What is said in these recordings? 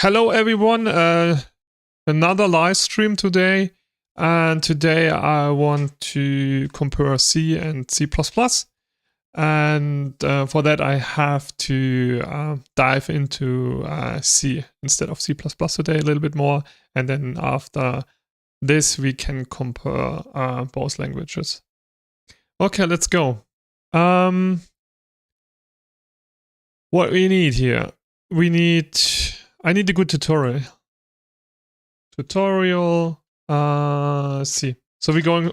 Hello everyone, another live stream today, and today I want to compare C and C++, and for that I have to dive into C instead of C++ today a little bit more, and then after this we can compare both languages. Okay, let's go. What we need here, I need a good tutorial. See. So we're going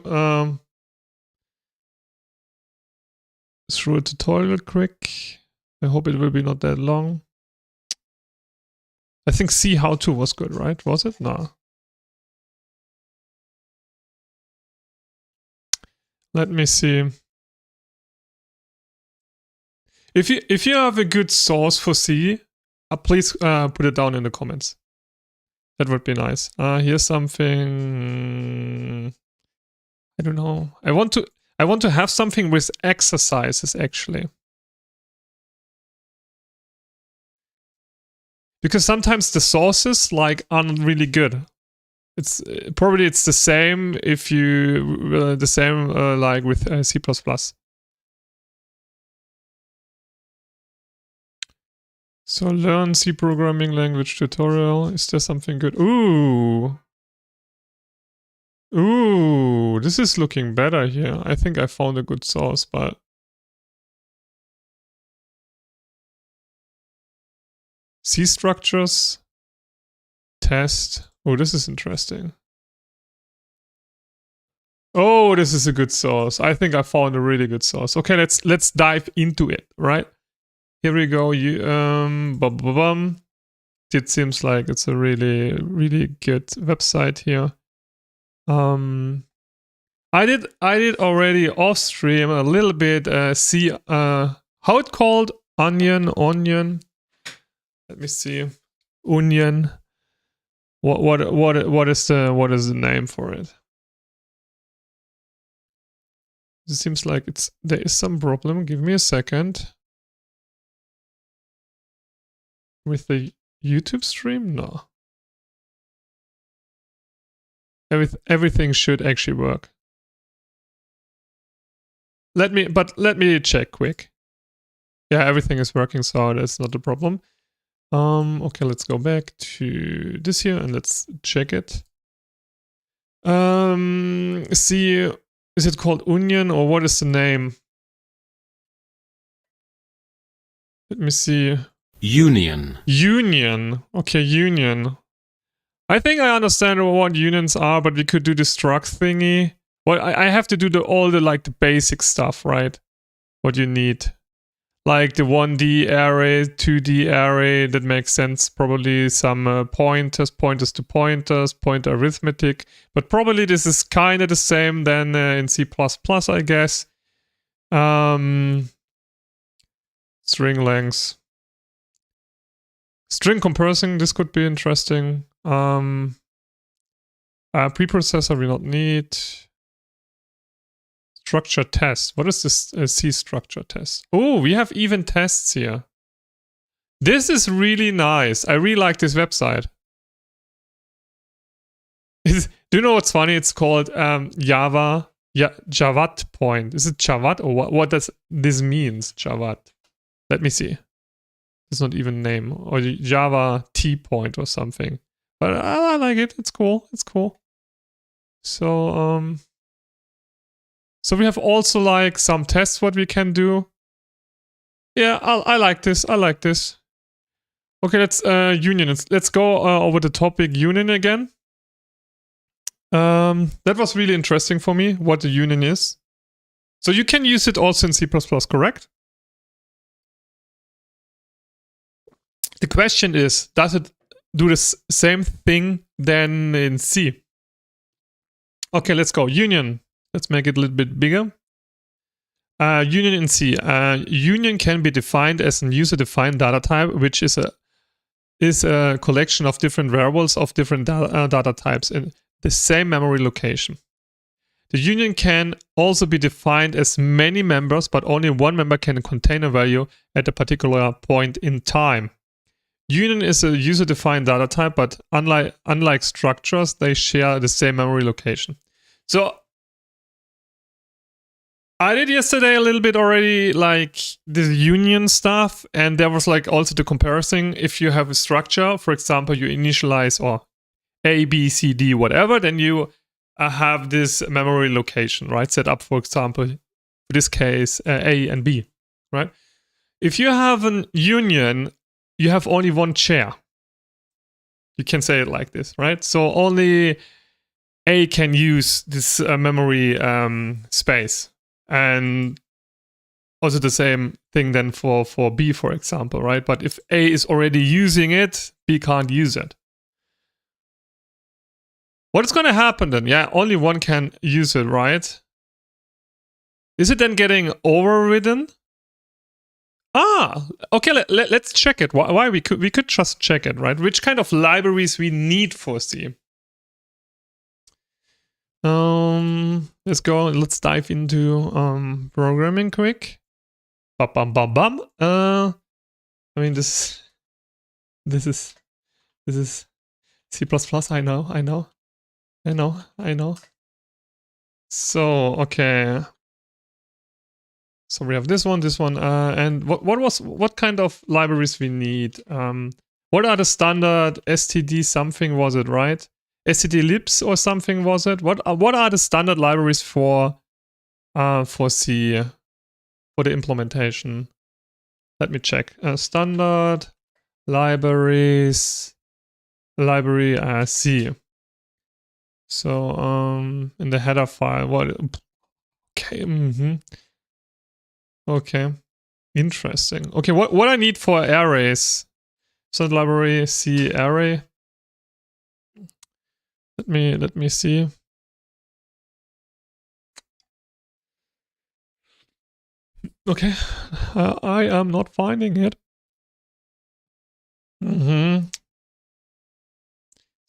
through a tutorial quick. I hope it will be not that long. I think C how to was good, right? Was it? No. Let me see. If you have a good source for C, please put it down in the comments. That would be nice. Here's something. I don't know. I want to have something with exercises actually. Because sometimes the sources aren't really good. It's probably the same if you like with C++. So learn C programming language tutorial. Is there something good? Ooh, this is looking better here. I think I found a good source, but C structures test. Oh, this is interesting. Oh, this is a good source. I think I found a really good source. Okay, let's dive into it, right? Here we go. It seems like it's a really, really good website here. I did already off stream a little bit. See how it called onion. Let me see. Onion. What is the name for it? It seems like there is some problem. Give me a second. With the YouTube stream? No. Everything should actually work. Let me check quick. Yeah, everything is working, so that's not a problem. Okay, let's go back to this here and let's check it. See, is it called Onion or what is the name? Let me see. Union. Okay, union. I think I understand what unions are, but we could do the struct thingy. Well, I have to do all the basic stuff, right? What you need. Like the 1D array, 2D array, that makes sense. Probably some pointers to pointers, pointer arithmetic. But probably this is kind of the same than in C++, I guess. String lengths. String comparison, this could be interesting. Preprocessor we don't need. Structure test. What is this C structure test? Oh, we have even tests here. This is really nice. I really like this website. Do you know what's funny? It's called Java. Yeah, Javad point. Is it Javad or what does this means? Javad. Let me see. It's not even name, or Java T point or something, but I like it. It's cool. So so we have also some tests what we can do. Yeah, I like this. Okay, let's union. Let's go over the topic union again. That was really interesting for me. What the union is. So you can use it also in C++, correct? The question is, does it do the same thing than in C? Okay, let's go. Union. Let's make it a little bit bigger. Union in C. Union can be defined as a user-defined data type, which is a collection of different variables of different data types in the same memory location. The union can also be defined as many members, but only one member can contain a value at a particular point in time. Union is a user-defined data type, but unlike structures, they share the same memory location. So I did yesterday a little bit already, like the union stuff, and there was like also the comparison. If you have a structure, for example, you initialize or A, B, C, D, whatever, then you have this memory location, right? Set up, for example, in this case, A and B, right? If you have an union, you have only one chair. You can say it like this, right? So only A can use this memory space. And also the same thing then for B, for example, right? But if A is already using it, B can't use it. What is going to happen then? Yeah, only one can use it, right? Is it then getting overridden? Ah, okay, let's check it. Why we could just check it, right? Which kind of libraries we need for C. Let's go. Let's dive into programming quick. Bum. I mean this is C++. I know. So okay. So we have this one, and what kind of libraries we need? What are the standard std something, was it, right? stdlibs or something, was it? What are the standard libraries for C, for the implementation? Let me check. Standard libraries, library C. So in the header file, what? Okay. Okay, interesting. Okay, what I need for arrays? Standard library C array. Let me see. Okay, I am not finding it.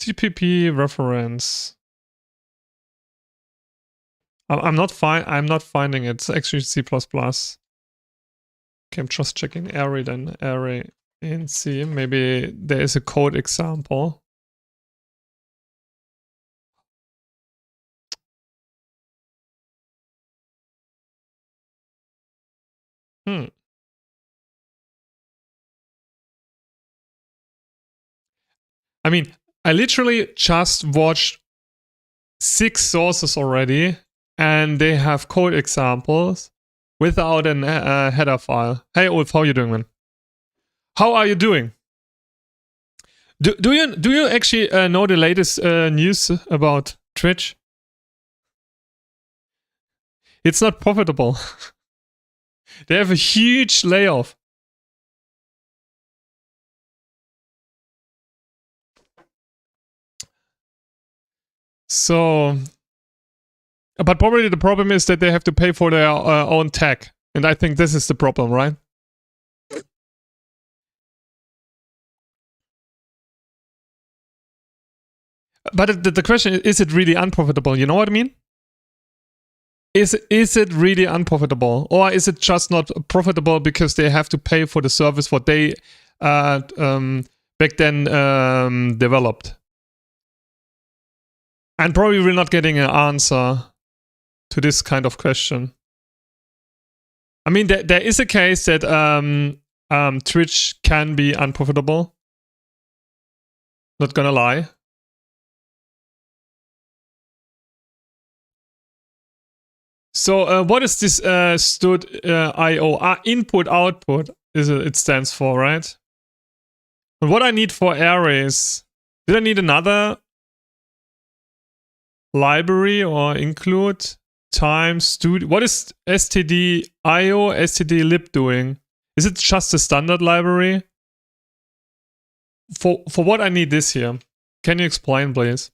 CPP reference. I'm not finding it. It's actually C++. Okay, I'm just checking array then. Array in C. Maybe there is a code example. I mean, I literally just watched 6 sources already, and they have code examples without a header file. Hey Ulf, how are you doing, man? How are you doing? Do you actually know the latest news about Twitch? It's not profitable. They have a huge layoff. So, but probably the problem is that they have to pay for their own tech. And I think this is the problem, right? But the question is it really unprofitable? You know what I mean? Is it really unprofitable? Or is it just not profitable because they have to pay for the service what they back then developed? And probably we're not getting an answer to this kind of question. I mean, there is a case that Twitch can be unprofitable. Not gonna lie. So what is this std.io? Input output it stands for, right? And what I need for arrays, did I need another library or include time studio? What is std.io, stdlib doing? Is it just a standard library? For what I need this here? Can you explain, please?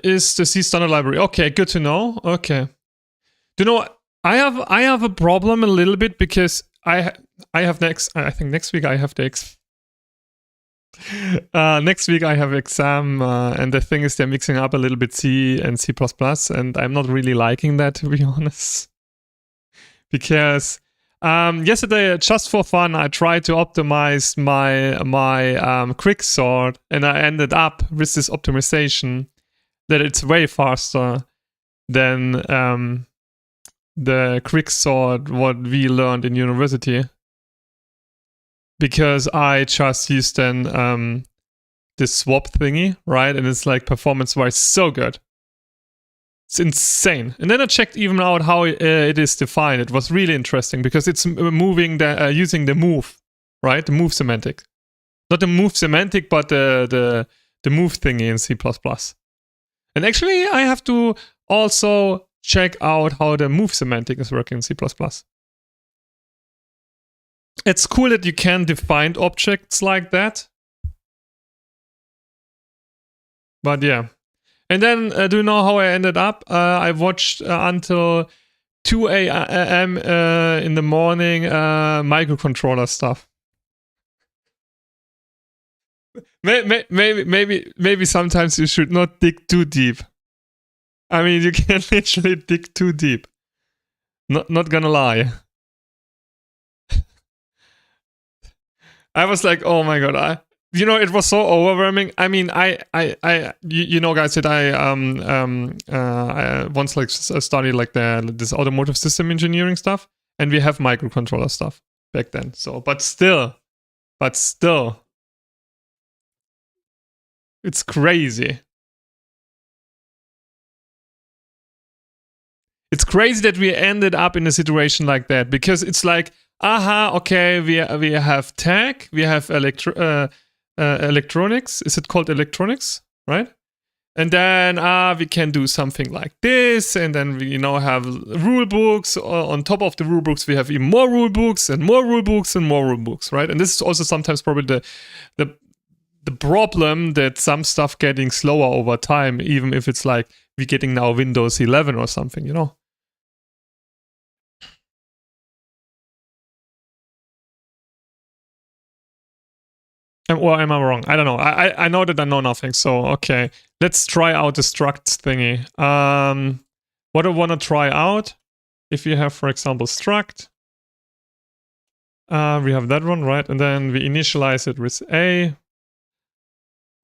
Is the C standard library? Okay, good to know. Okay. Do you know what? I have a problem a little bit because I think next week I have the next week I have exam, and the thing is they're mixing up a little bit C and C++, and I'm not really liking that, to be honest. because yesterday, just for fun, I tried to optimize my quicksort, and I ended up with this optimization that it's way faster than the quicksort what we learned in university, because I just used then this swap thingy, right? And it's like performance-wise so good. It's insane. And then I checked even out how it is defined. It was really interesting because it's moving using the move, right? The move semantic, not the move semantic, but the move thingy in C++. And actually, I have to also check out how the move semantic is working in C++. It's cool that you can define objects like that. But yeah. And then, do you know how I ended up? I watched until 2 a.m. In the morning microcontroller stuff. Maybe sometimes you should not dig too deep. I mean, you can literally dig too deep. Not gonna lie. I was like, oh my god, it was so overwhelming. I mean, you know, guys, that I once like studied like this automotive system engineering stuff, and we have microcontroller stuff back then. So, but still, it's crazy. It's crazy that we ended up in a situation like that, because it's like, okay, we have tech, we have electronics. Is it called electronics, right? And then we can do something like this, and then we have rule books. On top of the rule books, we have even more rule books and more rule books and more rule books, right? And this is also sometimes probably the problem, that some stuff getting slower over time, even if it's like we're getting now Windows 11 or something, Or am I wrong? I don't know. I know that I know nothing. So, okay. Let's try out the struct thingy. What I want to try out, if you have, for example, struct, we have that one, right? And then we initialize it with a.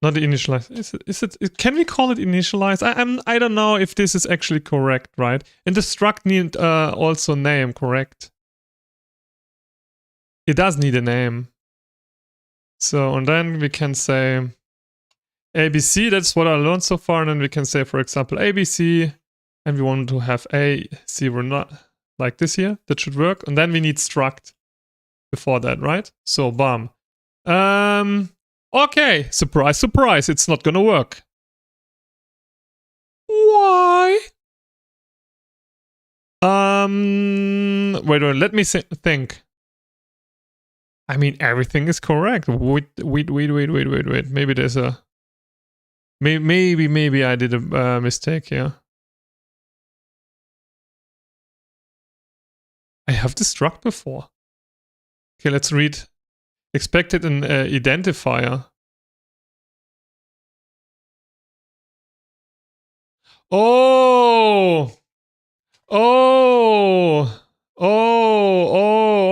Not the initialize. Is it? Can we call it initialize? I don't know if this is actually correct, right? And the struct need also name, correct? It does need a name. So, and then we can say ABC, that's what I learned so far. And then we can say, for example, ABC, and we want to have A0 not like this here. That should work. And then we need struct before that, right? So, bam. Okay, surprise, surprise, it's not gonna work. Why? Wait, let me think. I mean, everything is correct. Wait. Maybe there's a... Maybe I did a mistake here. I have the struct before. Okay, let's read. Expected an identifier. Oh,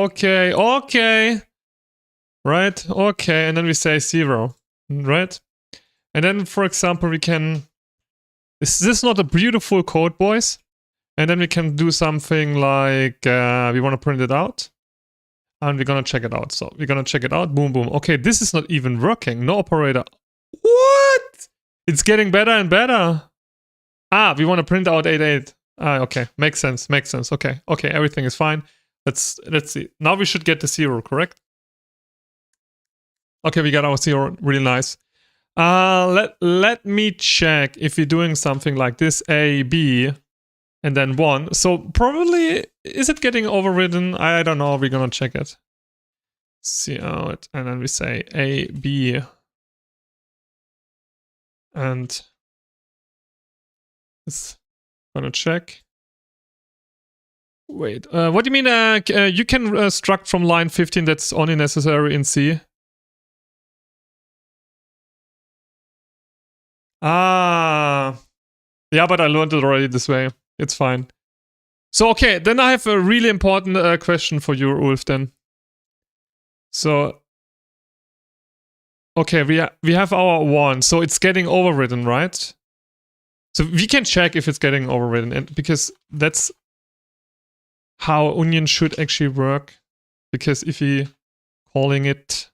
okay. Right, okay, and then we say 0, right? And then, for example, we can... Is this not a beautiful code, boys? And then we can do something like, we want to print it out. And we're going to check it out. So we're going to check it out. Boom, boom. Okay, this is not even working. No operator. What? It's getting better and better. We want to print out 88. Okay, makes sense. Okay, everything is fine. Let's see. Now we should get the 0, correct? Okay, we got our 0. Really nice. Let me check if we're doing something like this. A, B, and then 1. So probably, is it getting overridden? I don't know. We're gonna check it. See out, and then we say A, B, and it's gonna check. Wait, what do you mean? You can struct from line 15. That's only necessary in C. Yeah, but I learned it already this way. It's fine. So, okay, then I have a really important question for you, Ulf, then. So, okay, we have our one, so it's getting overridden, right? So we can check if it's getting overridden, and because that's how Onion should actually work. Because if we calling it,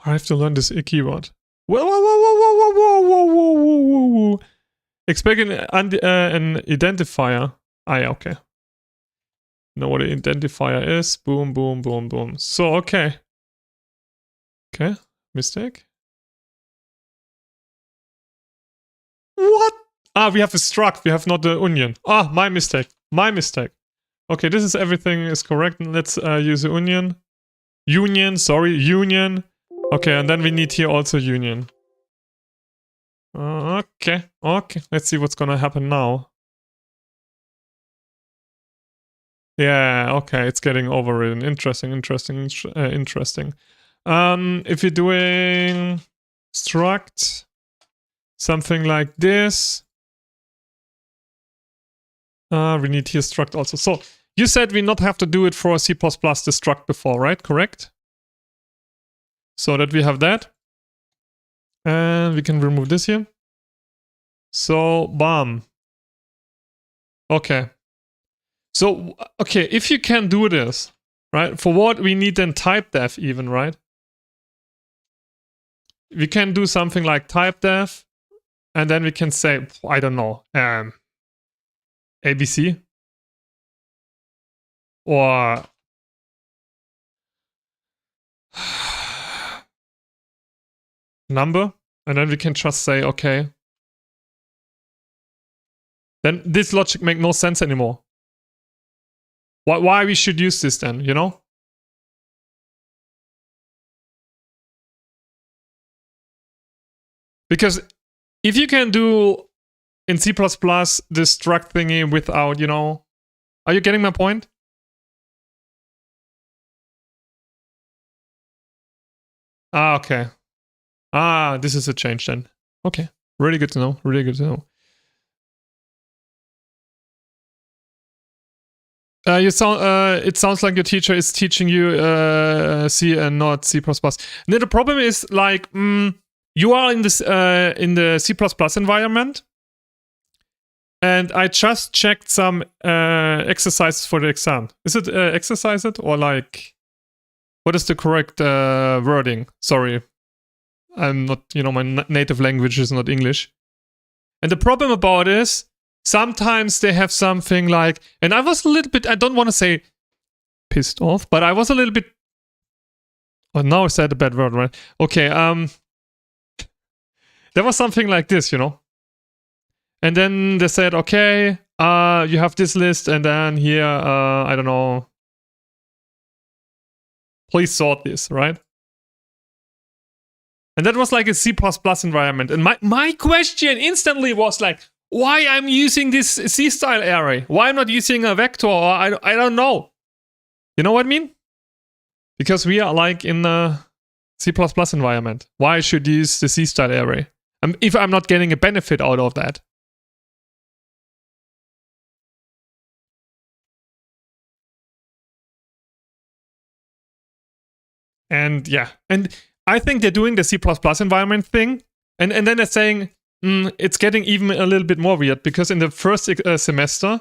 I have to learn this keyword. Whoa. Expect an identifier. Ah, yeah, okay. Know what an identifier is. Boom. So, okay. Okay, mistake. What? Ah, we have a struct. We have not the onion. Ah, my mistake. Okay, this is everything is correct. Let's use the onion. Union. Okay, and then we need here also union. Okay. Let's see what's gonna happen now. Yeah, okay, it's getting overridden. Interesting. If you're doing struct something like this, we need here struct also. So you said we not have to do it for C++ the struct before, right? Correct? So that we have that. And we can remove this here. So, bam. Okay. So, okay, if you can do this, right? For what we need then typedef even, right? We can do something like typedef, and then we can say, I don't know, ABC. Or number, and then we can just say, okay. Then this logic makes no sense anymore. Why we should use this then, you know? Because if you can do in C++ this struct thingy without, you know, are you getting my point? Ah, okay. Ah, this is a change then. Okay, really good to know. It sounds like your teacher is teaching you C and not C++. Now the problem is like you are in this in the C++ environment, and I just checked some exercises for the exam. Is it exercise it or like what is the correct wording? Sorry, I'm not. You know, my native language is not English. And the problem about it is, sometimes they have something like, and I was a little bit, I don't want to say pissed off, but I was a little bit, oh, now I said a bad word, right? Okay, there was something like this, you know? And then they said, okay, you have this list, and then here, I don't know, please sort this, right? And that was like a C++ environment. And my question instantly was like, why I'm using this C-style array? Why I'm not using a vector? Or I don't know. You know what I mean? Because we are like in the C++ environment. Why I should use the C-style array? If I'm not getting a benefit out of that. And yeah, and I think they're doing the C++ environment thing. And then they're saying, it's getting even a little bit more weird, because in the first semester,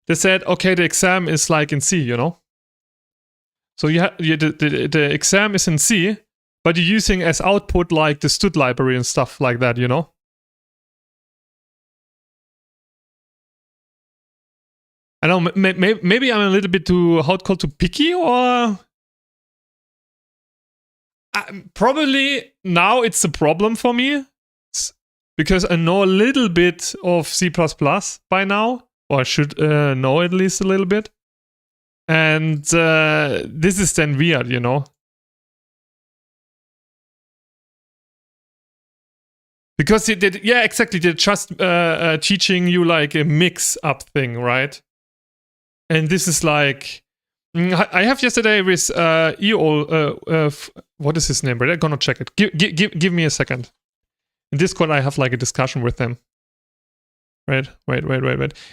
they said, okay, the exam is like in C, you know? So the exam is in C, but you're using as output like the stud library and stuff like that, you know? I don't know, maybe I'm a little bit too, how to call, too picky, or... probably now it's a problem for me, because I know a little bit of C++ by now, or I should know at least a little bit. And this is then weird, you know? Because yeah, exactly, they're just teaching you like a mix-up thing, right? And this is like... I have yesterday with EOL, what is his name? But I'm gonna check it. Give me a second. In Discord, I have like a discussion with them. Right.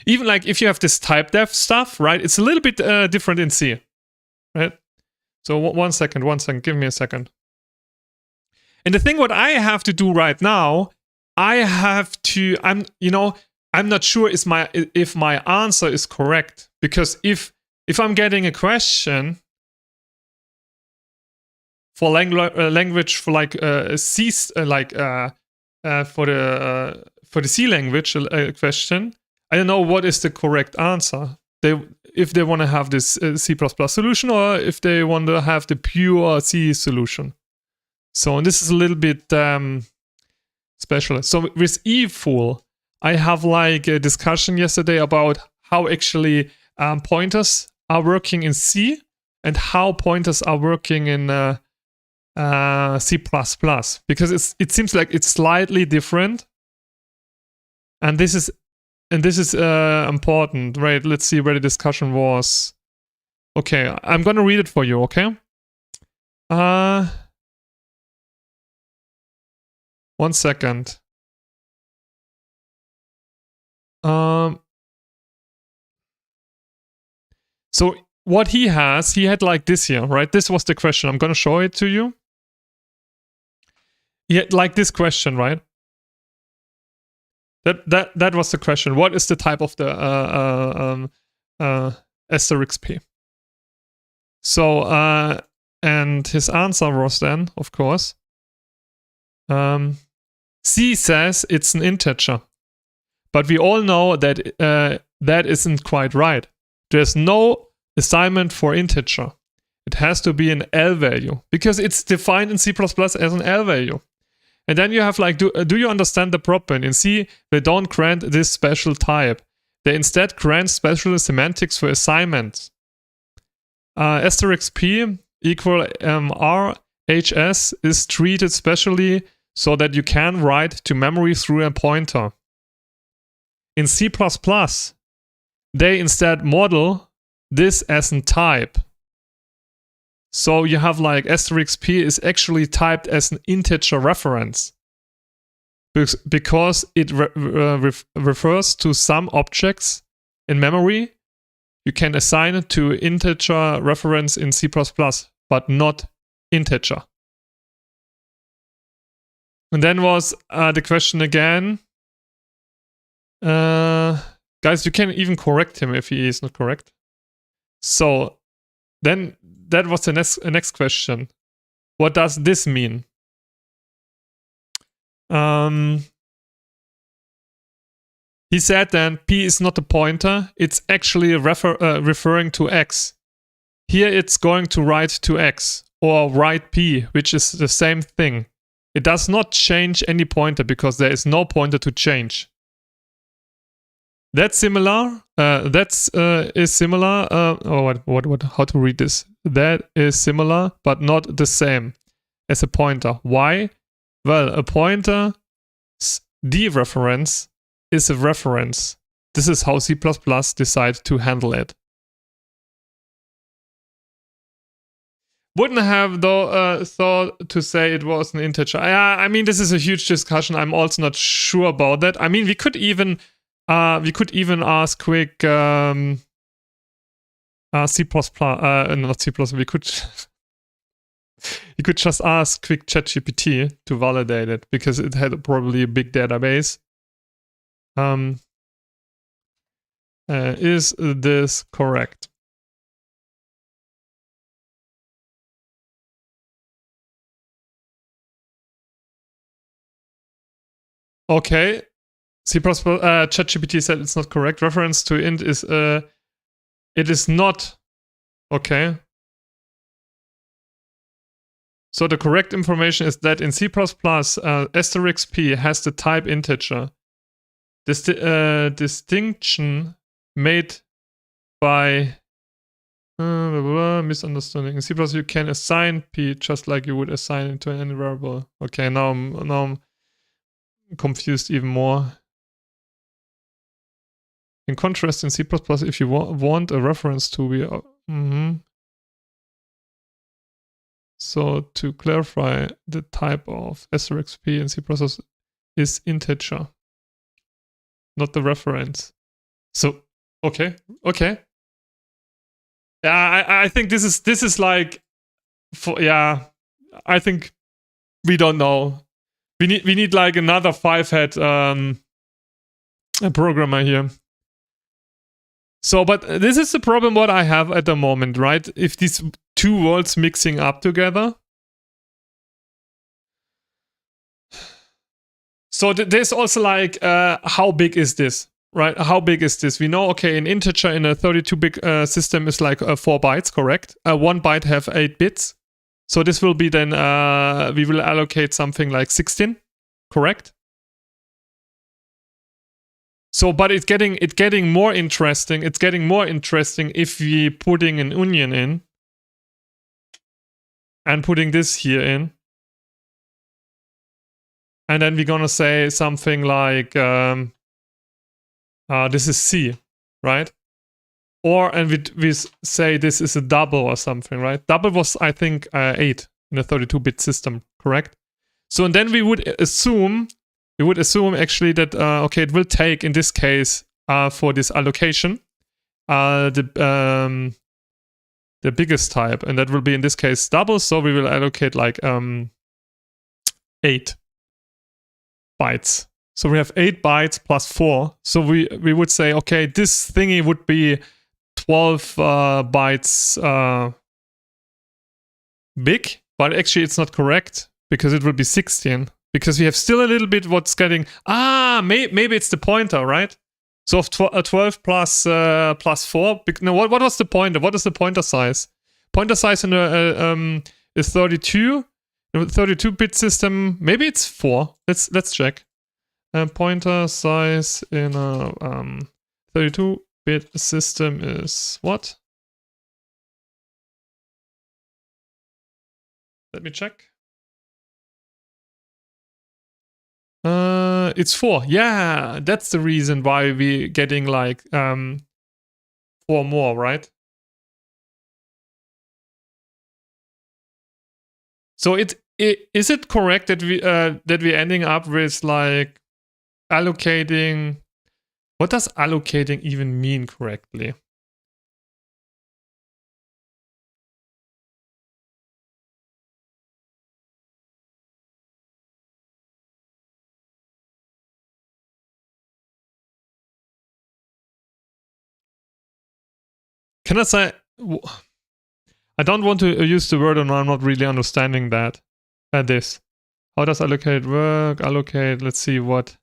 Even like if you have this type def stuff, right? It's a little bit different in C, right? So one second, give me a second. And the thing what I have to do right now, I'm not sure if my answer is correct, because if I'm getting a question for language for like C, for the C language question, I don't know what is the correct answer. If they want to have this C++ solution, or if they want to have the pure C solution. So, and this is a little bit special. So with eFool, I have like a discussion yesterday about how actually pointers are working in C and how pointers are working in C++, because it seems like it's slightly different. And this is important, right? Let's see where the discussion was. Okay, I'm gonna read it for you, okay? 1 second. So what he had like this here, right? This was the question. I'm gonna show it to you. He had like this question, right? That was the question. What is the type of the asterisk P? So and his answer was then, of course, C says it's an integer, but we all know that that isn't quite right. There's no assignment for integer. It has to be an L value, because it's defined in C++ as an L value. And then you have like, do you understand the problem? In C, they don't grant this special type. They instead grant special semantics for assignments. Asterisk P equal RHS is treated specially so that you can write to memory through a pointer. In C++, they instead model this as a type. So you have like asterisk P is actually typed as an integer reference, because it refers to some objects in memory. You can assign it to integer reference in C++, but not integer. And then was the question again. Guys, you can even correct him if he is not correct. So then that was the next question. What does this mean? He said then P is not a pointer. It's actually referring to X. Here it's going to write to X or write P, which is the same thing. It does not change any pointer because there is no pointer to change. That's similar. Is similar. What? How to read this? That is similar, but not the same as a pointer. Why? Well, a pointer dereference is a reference. This is how C++ decide to handle it. Wouldn't have though thought to say it was an integer. I mean, this is a huge discussion. I'm also not sure about that. I mean, we could even ask quick C++, not C++, we could you could just ask quick ChatGPT to validate it, because it had probably a big database. Is this correct? Okay. ChatGPT said it's not correct. Reference to int is it is not. Okay. So the correct information is that in C++, asterisk P has the type integer. This distinction made by misunderstanding. In C++, you can assign P just like you would assign it to any variable. Okay, now I'm confused even more. In contrast, in C++, if you want a reference to be... So to clarify, the type of asterisk P in C++ is integer, not the reference. So okay. Yeah, I think this is like, I think we don't know. We need like another 5-head programmer here. So, but this is the problem what I have at the moment, right? If these two worlds mixing up together. So there's also like, how big is this, right? How big is this? We know, okay, an integer in a 32-bit system is like 4 bytes, correct? 1 byte have 8 bits. So this will be then, we will allocate something like 16, correct? So, but it's getting more interesting. It's getting more interesting if we putting an onion in and putting this here in. And then we're gonna say something like, this is C, right? And we say this is a double or something, right? Double was, I think, 8 in a 32-bit system, correct? So, and then we would assume actually that, okay, it will take, in this case, for this allocation, the biggest type, and that will be, in this case, double, so we will allocate like 8 bytes. So we have 8 bytes plus 4. So we would say, okay, this thingy would be 12 bytes big, but actually it's not correct because it would be 16. Because we have still a little bit what's getting... maybe it's the pointer, right? So of 12 plus 4... No, what was the pointer? What is the pointer size? Pointer size in is 32. In a 32-bit system, maybe it's 4. Let's check. Pointer size in a 32-bit system is what? Let me check. It's 4. Yeah, that's the reason why we're getting like 4 more, right? So is it correct that we're ending up with like allocating? What does allocating even mean correctly? Can I say... I don't want to use the word, and I'm not really understanding that. This. How does allocate work? Allocate, let's see what...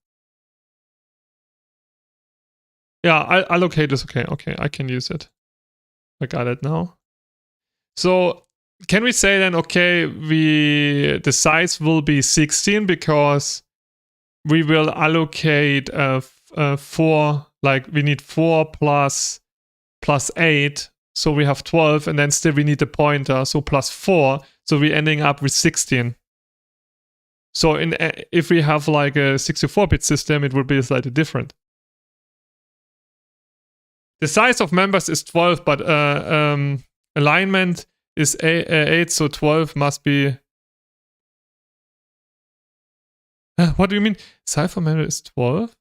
Yeah, allocate is okay. Okay, I can use it. I got it now. So can we say then, okay, the size will be 16 because we will allocate 4, like we need 4 plus 8, so we have 12, and then still we need the pointer, so plus 4, so we're ending up with 16. So if we have like a 64-bit system, it would be slightly different. The size of members is 12, but alignment is 8, so 12 must be... what do you mean? Size of member is 12?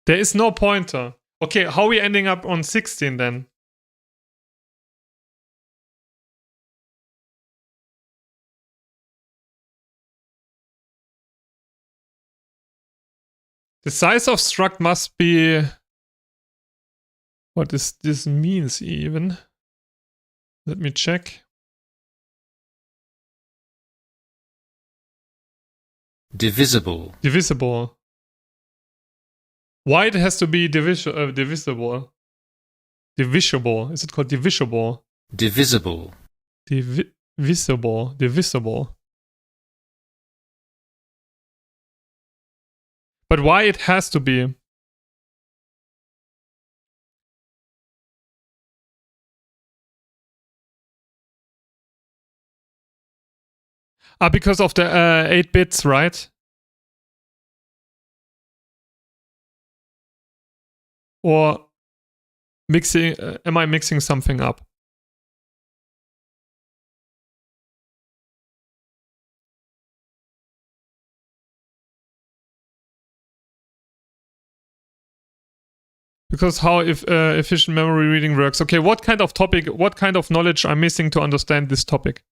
There is no pointer. Okay, how are we ending up on 16 then? The size of struct must be... What does this means even? Let me check. Divisible. Divisible. Why it has to be divisible? Divisible. Is it called divisible? Divisible. Divisible. But why it has to be? Because of the 8 bits, right? Or mixing? Am I mixing something up? Because how if efficient memory reading works. Okay, what kind of topic, what kind of knowledge I'm missing to understand this topic?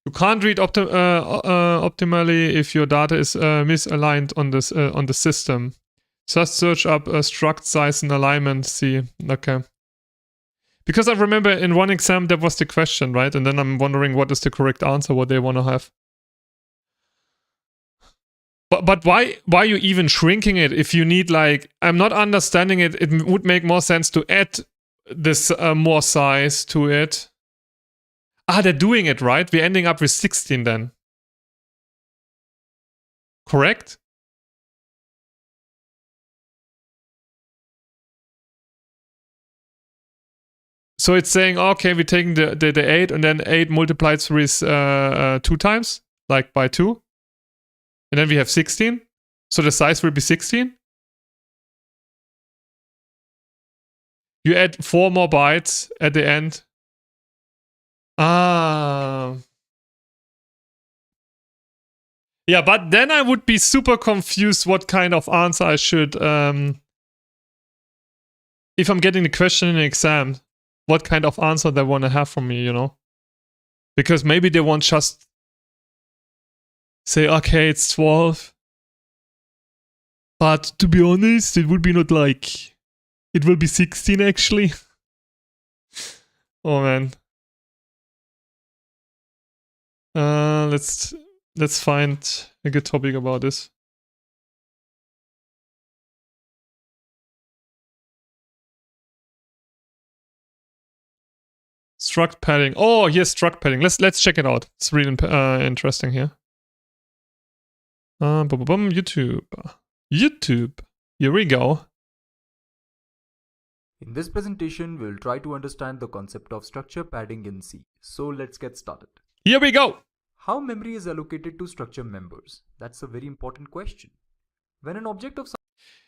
You can't read optimally if your data is misaligned on this on the system. Just search up struct size and alignment. See, okay. Because I remember in one exam that was the question, right? And then I'm wondering what is the correct answer, what they want to have. But why are you even shrinking it if you need, like, I'm not understanding it. It would make more sense to add this more size to it. Ah, they're doing it, right? We're ending up with 16 then. Correct? So it's saying, okay, we're taking the 8 and then 8 multiplied through 2 times, like by 2. And then we have 16. So the size will be 16. You add 4 more bytes at the end. Ah. Yeah, but then I would be super confused what kind of answer I should... if I'm getting the question in the exam, what kind of answer they want to have from me, you know? Because maybe they won't just say, okay, it's 12. But to be honest, it would be not like... It will be 16 actually. Oh man. Let's find a good topic about this. Struct padding. Oh, yes, struct padding. Let's check it out. It's really interesting here. YouTube. YouTube. Here we go. In this presentation, we'll try to understand the concept of structure padding in C. So let's get started. Here we go. How memory is allocated to structure members? That's a very important question. When an object of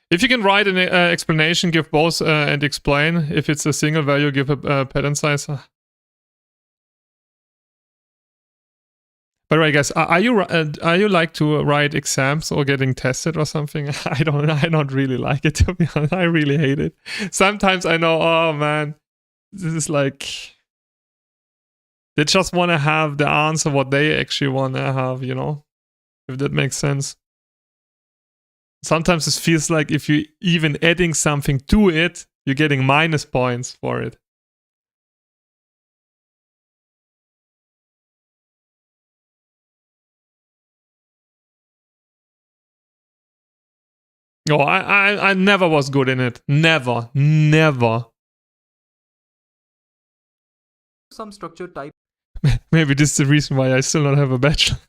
if you can write an explanation, give both and explain. If it's a single value, give a pattern size. By the way, guys, are you like to write exams or getting tested or something? I don't really like it, to be honest. I really hate it. Sometimes I know, oh man, this is like, they just want to have the answer what they actually want to have, you know, if that makes sense. Sometimes it feels like if you even adding something to it, you're getting minus points for it. Oh, I never was good in it. Never. some structure type Maybe this is the reason why I still don't have a bachelor.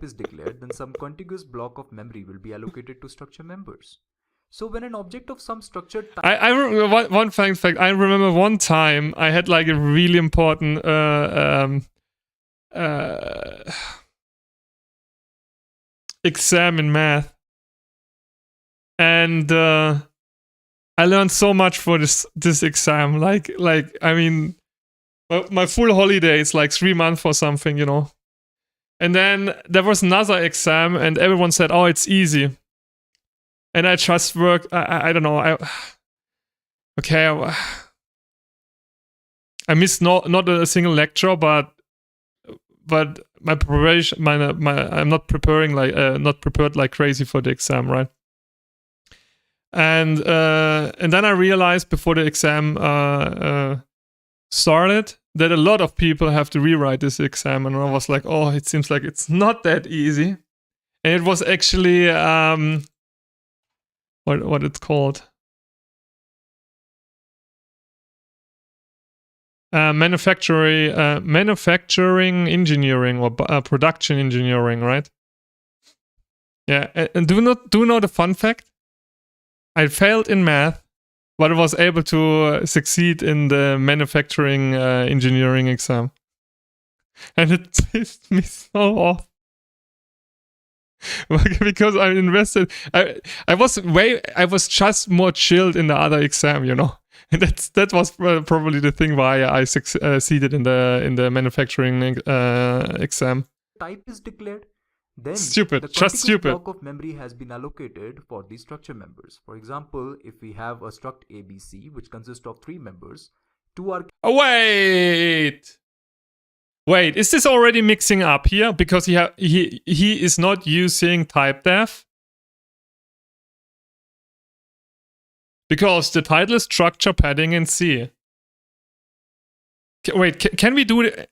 is declared, then some contiguous block of memory will be allocated to structure members. So when an object of some structure type... I remember one fun fact. I remember one time I had like a really important exam in math. And I learned so much for this exam. Like I mean, my full holiday is like 3 months or something, you know. And then there was another exam, and everyone said, "Oh, it's easy." And I just worked. I don't know. I missed not a single lecture, but my preparation, I'm not preparing like not prepared like crazy for the exam, right? And then I realized before the exam started that a lot of people have to rewrite this exam, and I was like, oh, it seems like it's not that easy. And it was actually what it's called, manufacturing engineering or production engineering, right? Yeah, and do you know the fun fact? I failed in math, but I was able to succeed in the manufacturing engineering exam. And it pissed me so off. Because I invested, I was just more chilled in the other exam, you know. that was probably the thing why I succeeded in the manufacturing exam. Type is declared, then Stupid, the just contiguous stupid. block of memory has been allocated for the structure members. For example, if we have a struct ABC which consists of 3 members, 2 are Oh, wait, is this already mixing up here? Because he is not using typedef. Because the title is structure padding in C. Wait, can we do it?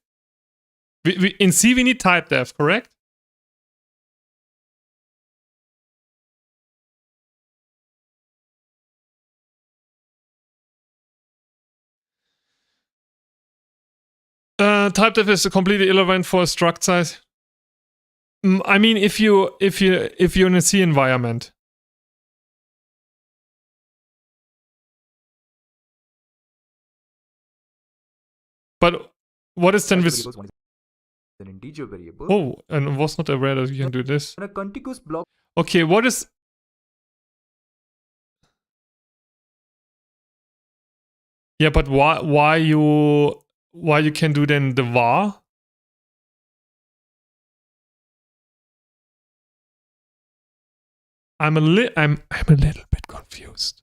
In C we need typedef, correct? Typedef is completely irrelevant for a struct size. I mean, if you're in a C environment. But what is then with? variables. One is an integer variable. Oh, and I was not aware that you can do this. And a contiguous block Okay, what is? Yeah, but why you can do then the var? I'm a little bit confused.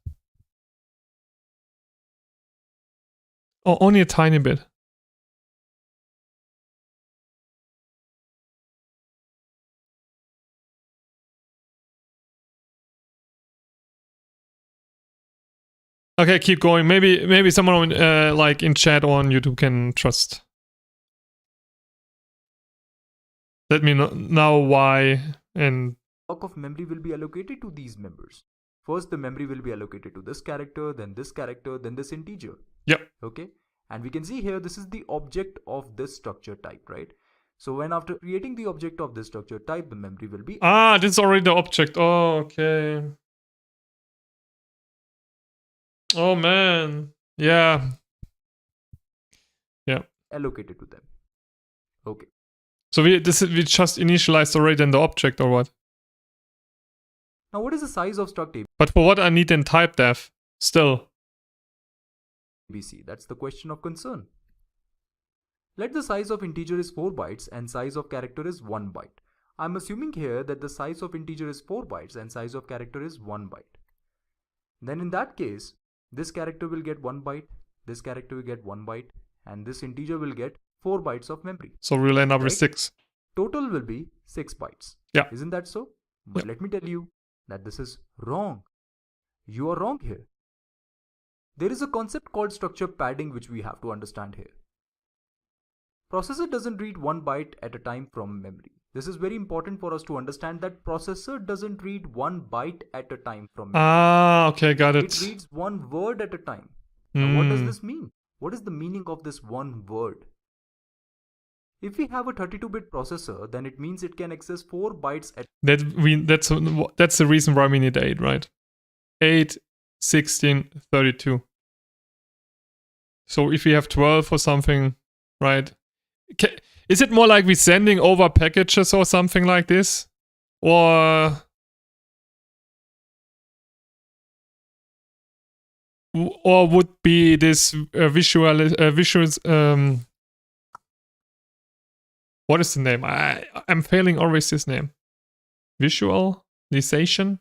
Oh, only a tiny bit. Okay, keep going. Maybe someone like in chat or on YouTube can just let me know why. And block of memory will be allocated to these members. First, the memory will be allocated to this character, then this integer. Yep. Okay. And we can see here, this is the object of this structure type, right? So when after creating the object of this structure type, the memory will be... this is already the object. Oh, okay. Oh, man. Yeah. Yeah. allocated to them. Okay. So we just initialized already in the object or what? Now what is the size of struct A, But for what I need in typedef still? B, C? That's the question of concern. Let the size of integer is 4 bytes and size of character is 1 byte. I'm assuming here that the size of integer is 4 bytes and size of character is 1 byte. Then in that case, this character will get 1 byte, this character will get 1 byte, and this integer will get 4 bytes of memory. So we'll end up with Right? 6. Total will be 6 bytes. Yeah. Isn't that so? But let me tell you that this is wrong. You are wrong here. There is a concept called structure padding which we have to understand here. Processor doesn't read 1 byte at a time from memory. This is very important for us to understand that processor doesn't read 1 byte at a time from memory. Okay, got it. It reads 1 word at a time. Now what does Hmm. this mean? What is the meaning of this 1 word? If we have a 32-bit processor, then it means it can access 4 bytes at That's the reason why we need 8, right? 8, 16, 32. So if we have 12 or something, right? Is it more like we sending over packages or something like this? Or would be this visuals what is the name? I'm failing always this name. Visualization?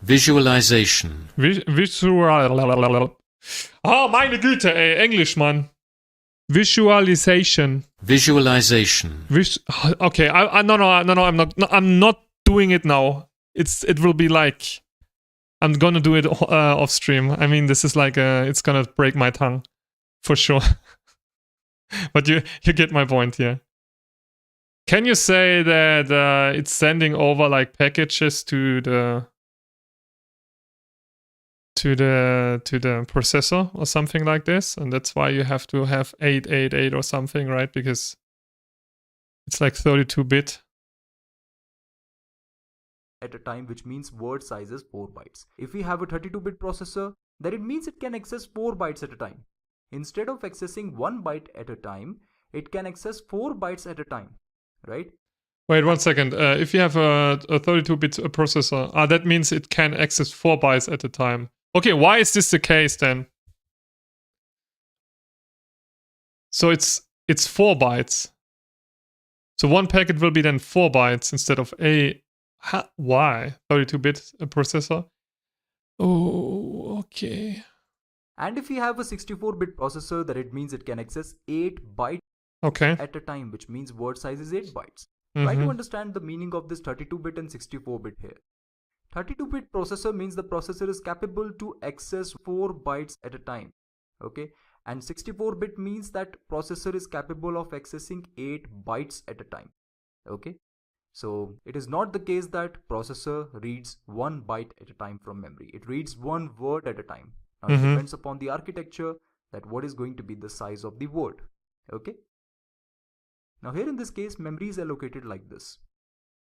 Visualization. Visual. Oh, meine Güte, ey, Englisch, Mann. Visualization. Visualization. Okay, no, I'm not doing it now. It will be like I'm gonna do it off stream. I mean, this is like it's gonna break my tongue for sure. But you get my point here. Can you say that it's sending over like packages to the processor or something like this, and that's why you have to have 888 or something, right? Because it's like 32-bit. At a time, which means word size is 4 bytes. If we have a 32-bit processor, then it means it can access 4 bytes at a time. Instead of accessing 1 byte at a time, it can access 4 bytes at a time, right? Wait 1 second. If you have a 32-bit processor, that means it can access 4 bytes at a time. Okay, why is this the case then? So it's 4 bytes. So one packet will be then 4 bytes instead of why? 32-bit processor? Oh, okay. And if you have a 64-bit processor, then it means it can access 8 bytes Okay. at a time, which means word size is 8 bytes. Try to understand the meaning of this 32-bit and 64-bit here. 32-bit processor means the processor is capable to access 4 bytes at a time. Okay. And 64-bit means that processor is capable of accessing 8 bytes at a time. Okay. So it is not the case that processor reads 1 byte at a time from memory. It reads 1 word at a time. Now it depends upon the architecture that what is going to be the size of the word. Okay. Now here in this case, memory is allocated like this.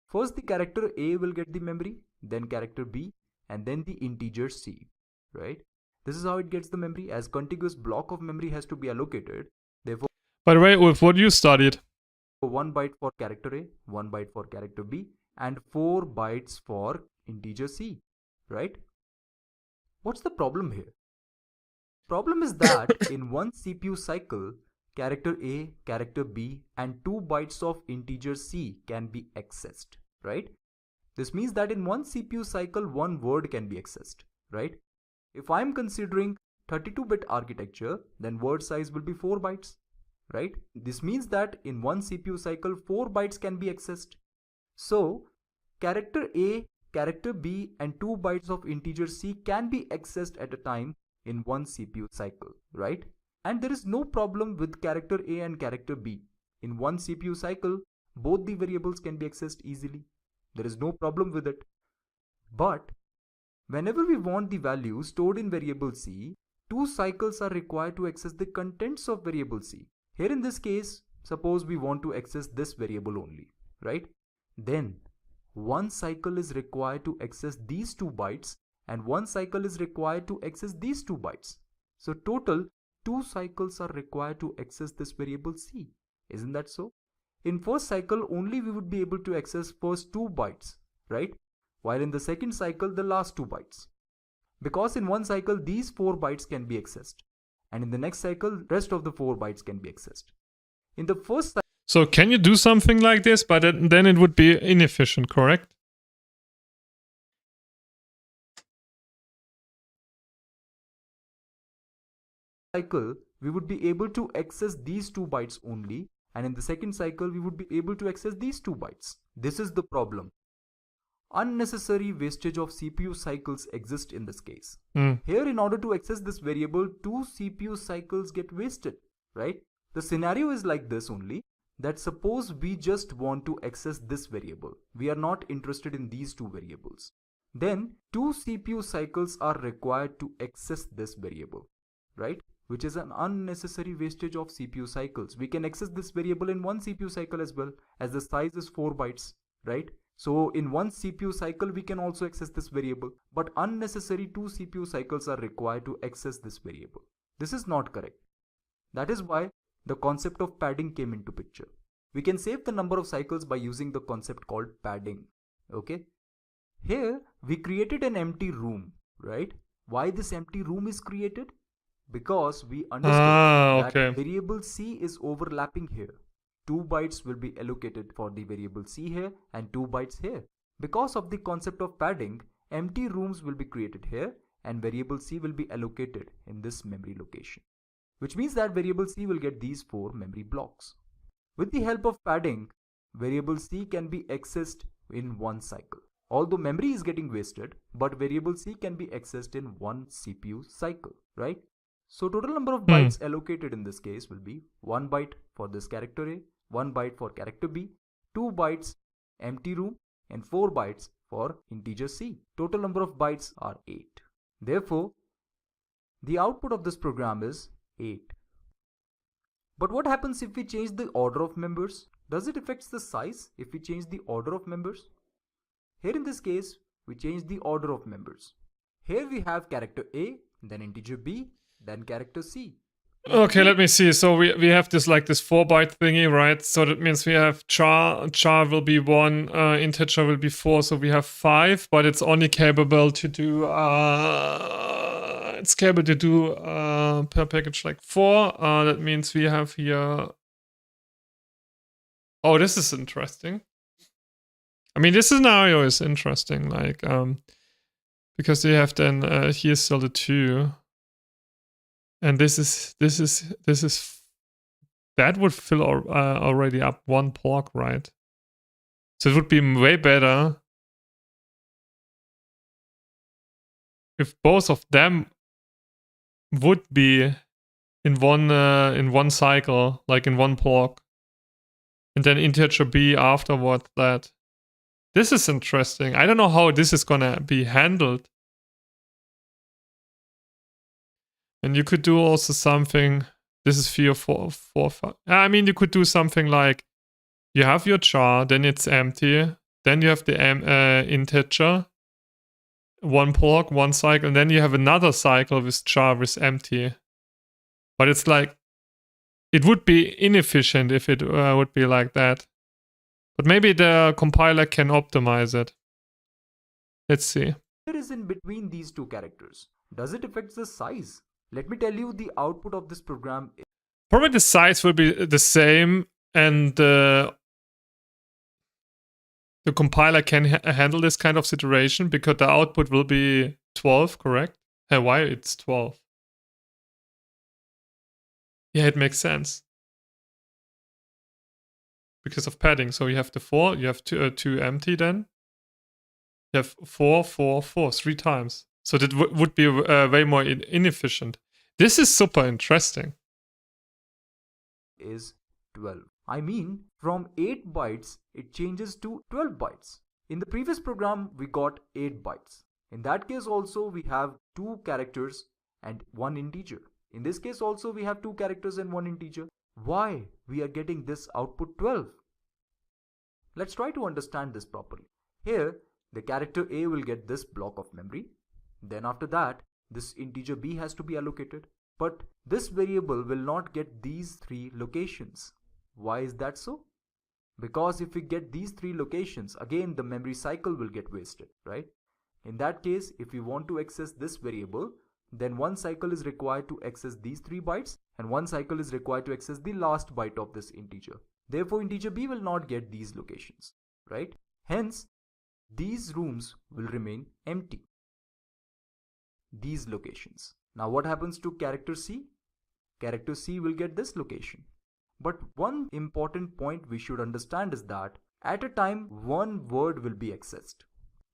First the character A will get the memory, then character B, and then the integer C, right? This is how it gets the memory, as contiguous block of memory has to be allocated. Therefore, by the way, Ulf, what you studied? 1 byte for character A, 1 byte for character B, and 4 bytes for integer C, right? What's the problem here? Problem is that in one CPU cycle, character A, character B, and 2 bytes of integer C can be accessed, right? This means that in one CPU cycle, 1 word can be accessed, right? If I'm considering 32-bit architecture, then word size will be 4 bytes, right? This means that in one CPU cycle, 4 bytes can be accessed. So, character A, character B, and 2 bytes of integer C can be accessed at a time in one CPU cycle, right? And there is no problem with character A and character B. In one CPU cycle, both the variables can be accessed easily. There is no problem with it. But whenever we want the value stored in variable C, 2 cycles are required to access the contents of variable C. Here in this case, suppose we want to access this variable only, right? Then 1 cycle is required to access these 2 bytes and 1 cycle is required to access these 2 bytes. So total 2 cycles are required to access this variable C. Isn't that so? In first cycle only we would be able to access first 2 bytes, right? While in the second cycle the last 2 bytes. Because in one cycle these 4 bytes can be accessed. And in the next cycle rest of the 4 bytes can be accessed. In the first cycle, so can you do something like this? But then it would be inefficient, correct? cycle we would be able to access these 2 bytes only, and in the second cycle we would be able to access these 2 bytes. This is the problem. Unnecessary wastage of CPU cycles exist in this case. Here, in order to access this variable, 2 CPU cycles get wasted, right? The scenario is like this only, that suppose we just want to access this variable. We are not interested in these 2 variables. Then 2 CPU cycles are required to access this variable, right? Which is an unnecessary wastage of CPU cycles. We can access this variable in one CPU cycle as well, as the size is 4 bytes, right? So in one CPU cycle we can also access this variable, but unnecessary 2 CPU cycles are required to access this variable. This is not correct. That is why the concept of padding came into picture. We can save the number of cycles by using the concept called padding. Okay. Here we created an empty room, right? Why this empty room is created? Because we understand that variable C is overlapping here. 2 bytes will be allocated for the variable C here and 2 bytes here. Because of the concept of padding, empty rooms will be created here and variable C will be allocated in this memory location. Which means that variable C will get these 4 memory blocks. With the help of padding, variable C can be accessed in one cycle. Although memory is getting wasted, but variable C can be accessed in one CPU cycle, right? So total number of bytes allocated in this case will be 1 byte for this character A, 1 byte for character B, 2 bytes empty room, and 4 bytes for integer C. Total number of bytes are 8. Therefore, the output of this program is 8. But what happens if we change the order of members? Does it affect the size if we change the order of members? Here in this case, we change the order of members. Here we have character A, then integer B, then character C. Okay, let me see. So we have this like this 4-byte thingy, right? So that means we have char will be 1, integer will be 4, so we have 5, but it's only capable to do per package like 4. That means we have here. Oh, this is interesting. I mean, this scenario is interesting, like because you have then here's still the 2. And this is that would fill already up 1 block, right? So it would be way better if both of them would be in one cycle, like in 1 block, and then integer b afterward. That this is interesting. I don't know how this is gonna be handled. And you could do also something. This is 3 or 4, 5. I mean, you could do something like you have your char, then it's empty, then you have the integer, 1 block, 1 cycle, and then you have another cycle with char with empty. But it's like it would be inefficient if it would be like that. But maybe the compiler can optimize it. Let's see. What is in between these two characters? Does it affect the size? Let me tell you, the output of this program is Probably the size will be the same, and the compiler can handle this kind of situation because the output will be 12, correct? Hey, why it's 12? Yeah, it makes sense. Because of padding. So you have the 4, you have 2 empty then. You have 4, 4, 4, 3 times. So that would be way more inefficient. This is super interesting. is 12. I mean, from 8 bytes, it changes to 12 bytes. In the previous program, we got 8 bytes. In that case also, we have 2 characters and 1 integer. In this case also, we have 2 characters and 1 integer. Why we are getting this output 12? Let's try to understand this properly. Here, the character A will get this block of memory. Then after that, this integer B has to be allocated. But this variable will not get these 3 locations. Why is that so? Because if we get these 3 locations, again the memory cycle will get wasted, right? In that case, if we want to access this variable, then 1 cycle is required to access these 3 bytes and 1 cycle is required to access the last byte of this integer. Therefore, integer B will not get these locations, right? Hence, these rooms will remain empty. These locations. Now what happens to character C? Character C will get this location. But one important point we should understand is that at a time, 1 word will be accessed.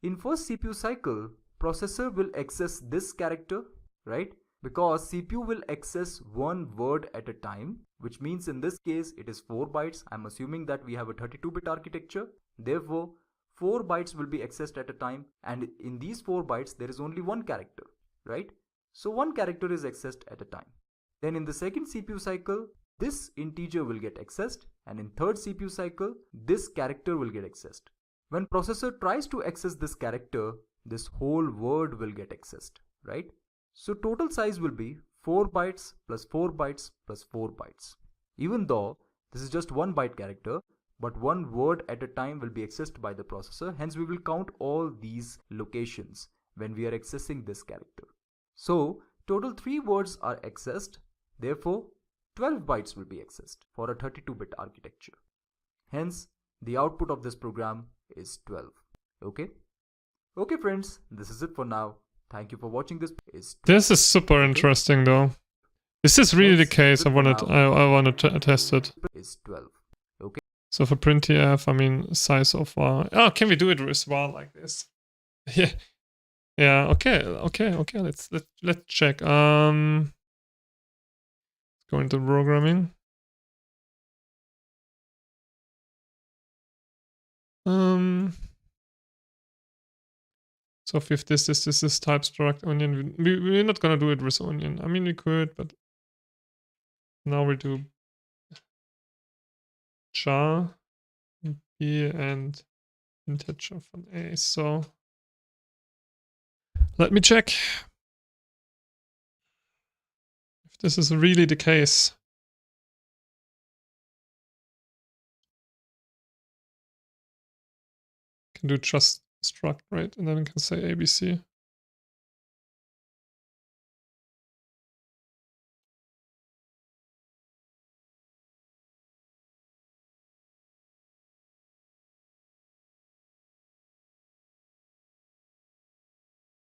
In first CPU cycle, processor will access this character, right? Because CPU will access 1 word at a time, which means in this case it is 4 bytes. I'm assuming that we have a 32-bit architecture. Therefore, 4 bytes will be accessed at a time, and in these 4 bytes there is only 1 character, right? So 1 character is accessed at a time. Then in the second CPU cycle, this integer will get accessed, and in third CPU cycle, this character will get accessed. When processor tries to access this character, this whole word will get accessed, right? So total size will be 4 bytes plus 4 bytes plus 4 bytes. Even though this is just 1 byte character, but 1 word at a time will be accessed by the processor. Hence we will count all these locations when we are accessing this character. So total 3 words are accessed. Therefore, 12 bytes will be accessed for a 32-bit architecture. Hence, the output of this program is 12. Okay? Okay friends, this is it for now. Thank you for watching this. This is super interesting though. Is this really the case? I want to test it. Is 12. Okay. So for printf, I mean size of var. Oh, can we do it with var like this? Yeah. Yeah, okay. Let's check. Go into programming. So if this is type struct onion, we're not gonna do it with onion. I mean we could, but now we do char b and integer from a. So let me check if this is really the case. Can do just struct, right? And then we can say ABC.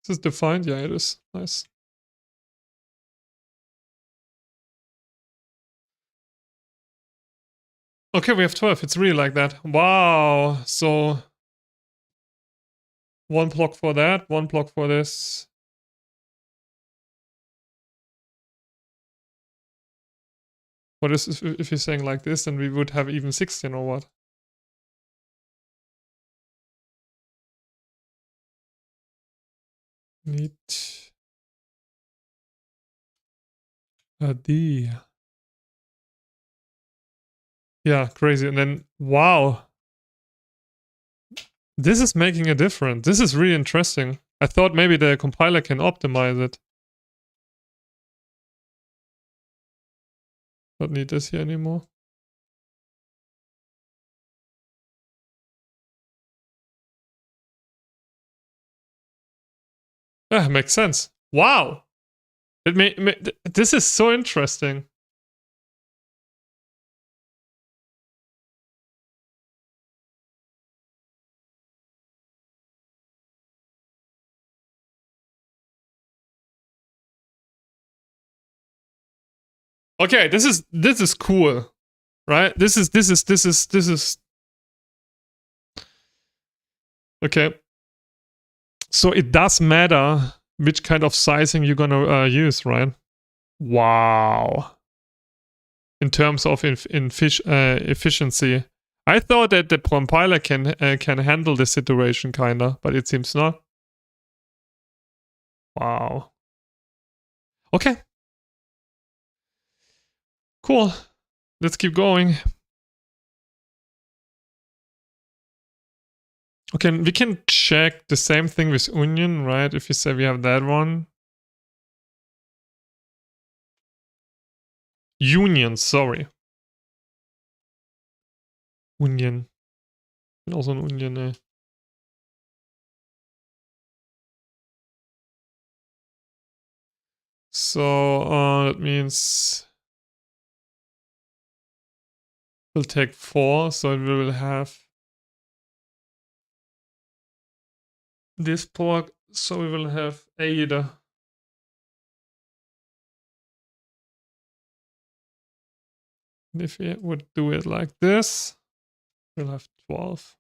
Is this defined? Yeah, it is. Nice. Okay, we have 12. It's really like that. Wow. So one block for that, one block for this. What is if you're saying like this, then we would have even 16 or what? Neat. D. Yeah, crazy. And then, wow. This is making a difference. This is really interesting. I thought maybe the compiler can optimize it. Don't need this here anymore. Yeah, makes sense. Wow. This is so interesting. Okay, this is cool, right? This is okay. So it does matter which kind of sizing you're gonna use, right? Wow. In terms of efficiency, I thought that the compiler can handle the situation kinda, but it seems not. Wow. Okay. Cool. Let's keep going. Okay, we can check the same thing with Onion, right? If you say we have that one. Union, sorry. Onion. And also an Onion, eh? So that means we'll take 4, so we will have this block, so we will have 8. And if we would do it like this, we'll have 12.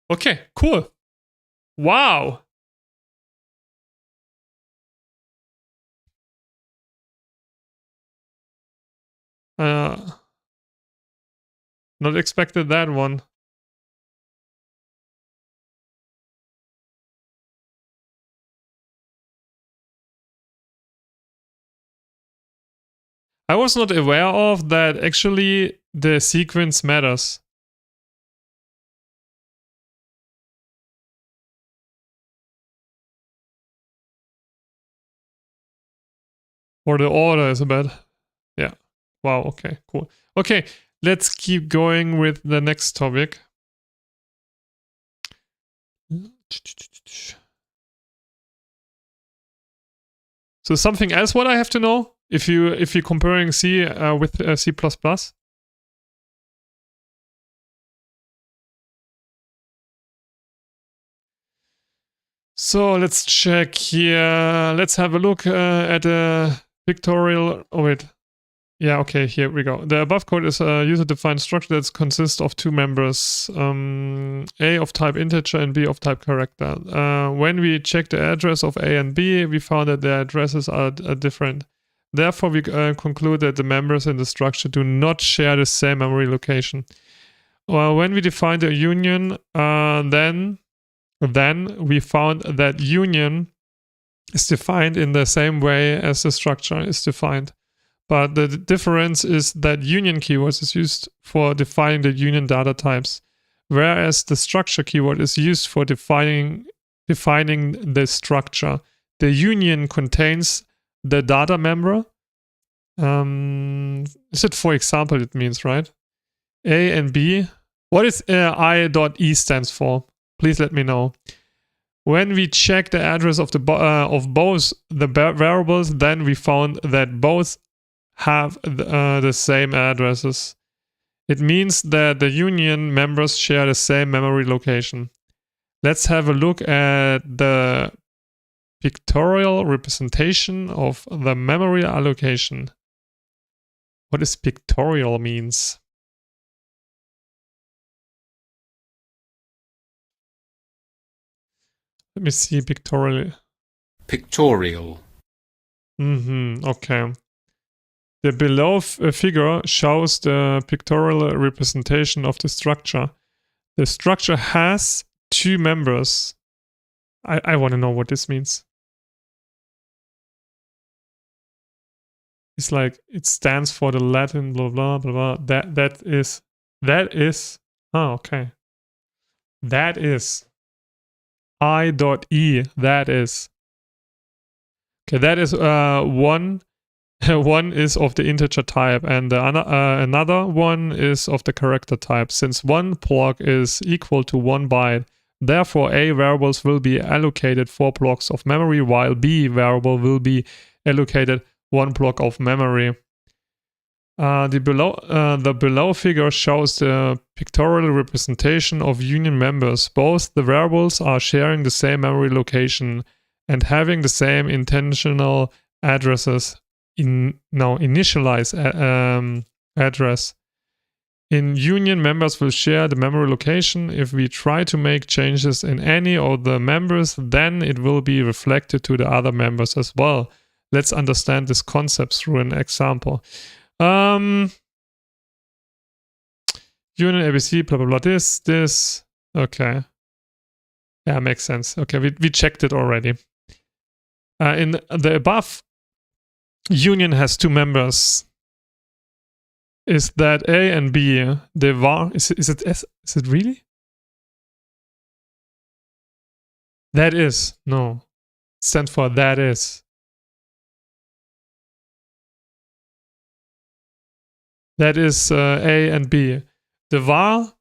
Okay, cool. Wow. Not expected that one. I was not aware of that actually the sequence matters. Or the order is bad. Yeah. Wow, okay, cool. Okay, let's keep going with the next topic. So something else what I have to know if you're comparing C with C++? So let's check here. Let's have a look at a pictorial. Oh wait. Yeah, okay, here we go. The above code is a user-defined structure that consists of 2 members, A of type integer and B of type character. When we check the address of A and B, we found that their addresses are different. Therefore, we conclude that the members in the structure do not share the same memory location. When we defined a union, then we found that union is defined in the same way as the structure is defined. But the difference is that union keywords is used for defining the union data types, whereas the structure keyword is used for defining the structure. the union contains the data member. Is it, for example, it means, right? A and B. What is I.E stands for? Please let me know. When we check the address of of both the variables, then we found that both have the same addresses. It means that the union members share the same memory location. Let's have a look at the pictorial representation of the memory allocation. What does pictorial means? Let me see pictorially. Pictorial. Okay. The below figure shows the pictorial representation of the structure. The structure has two members. I want to know what this means. It's like it stands for the Latin blah blah blah blah. That is. Oh, okay. That is I.E. That is. Okay, that is one. One is of the integer type, and the another one is of the character type. Since one block is equal to 1 byte, therefore A variables will be allocated 4 blocks of memory, while B variable will be allocated 1 block of memory. The below figure shows the pictorial representation of union members. Both the variables are sharing the same memory location and having the same intentional addresses. Initialize address. In union, members will share the memory location. If we try to make changes in any of the members, then it will be reflected to the other members as well. Let's understand this concept through an example. Union ABC, blah blah blah. This. Okay. Yeah, makes sense. Okay, we checked it already. In the above, union has two members. Is that A and B? The var is it S? Is it really? That is no. It stands for that is. That is A and B. The var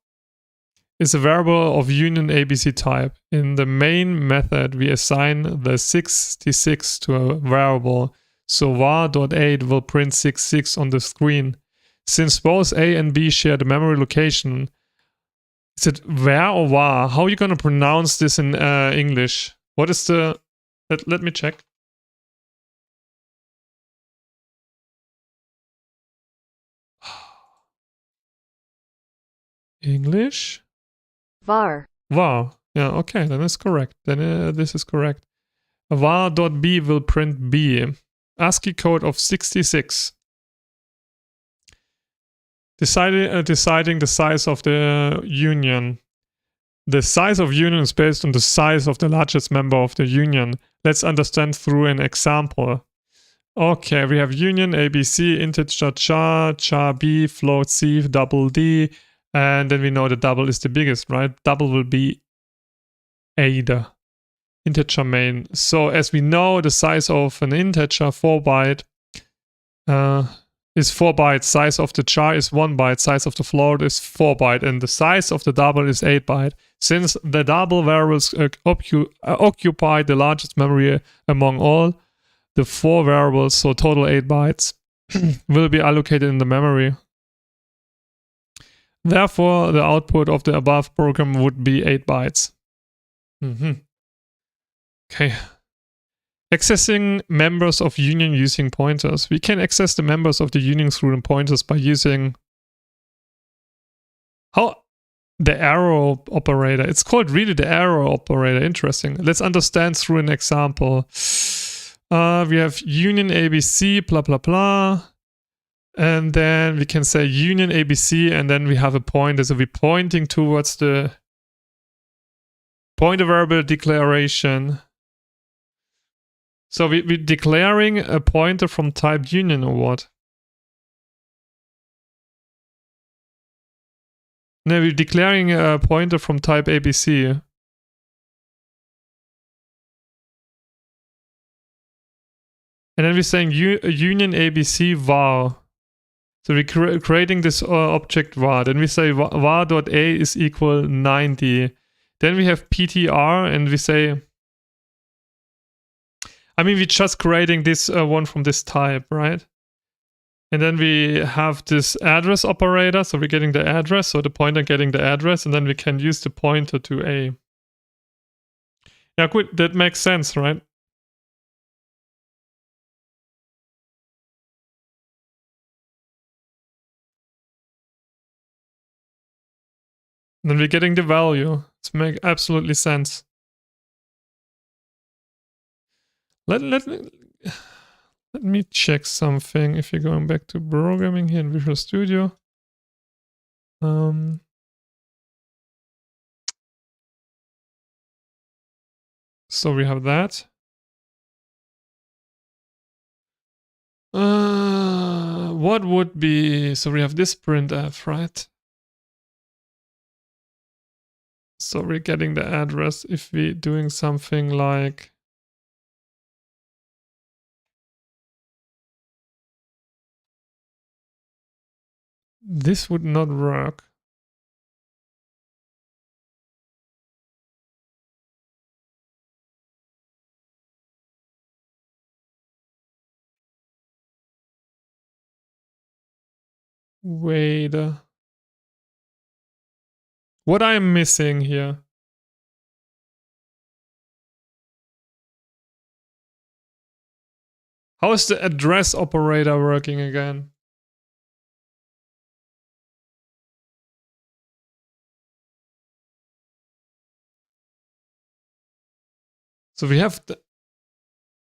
is a variable of union ABC type. In the main method, we assign the 66 to a variable. So var.8 will print 66 on the screen. Since both A and B share the memory location, is it var or var? How are you going to pronounce this in English? What is the... Let me check. English? var. Var. Yeah, okay, then it's correct. Then this is correct. var.b will print B. ASCII code of 66. Deciding the size of the union. The size of union is based on the size of the largest member of the union. Let's understand through an example. Okay, we have union ABC, integer char B, float C, double D, and then we know the double is the biggest, right? Double will be A, the integer main. So as we know, the size of an integer, 4 byte, is 4 bytes. Size of the char is 1 byte. Size of the float is 4 byte. And the size of the double is 8 byte. Since the double variables occupy the largest memory among all, the 4 variables, so total 8 bytes, will be allocated in the memory. Therefore, the output of the above program would be 8 bytes. Okay. Accessing members of union using pointers. We can access the members of the union through the pointers by using the arrow operator. It's called really the arrow operator. Interesting. Let's understand through an example. We have union ABC, blah, blah, blah. And then we can say union ABC, and then we have a pointer. So we're pointing towards the pointer variable declaration. So we're declaring a pointer from type union or what? No, we're declaring a pointer from type ABC. And then we're saying union ABC var. So we're creating this object var. Then we say var.a is equal 90. Then we have ptr and we say, I mean, we're just creating this one from this type, right? And then we have this address operator. So we're getting the address, so the pointer getting the address, and then we can use the pointer to A. Yeah, good. That makes sense, right? And then we're getting the value. It makes absolutely sense. Let me check something. If you're going back to programming here in Visual Studio. So we have that. What would be, so we have this printf, right? So we're getting the address if we're doing something like this would not work. Wait. What I am missing here? How is the address operator working again? So we have the,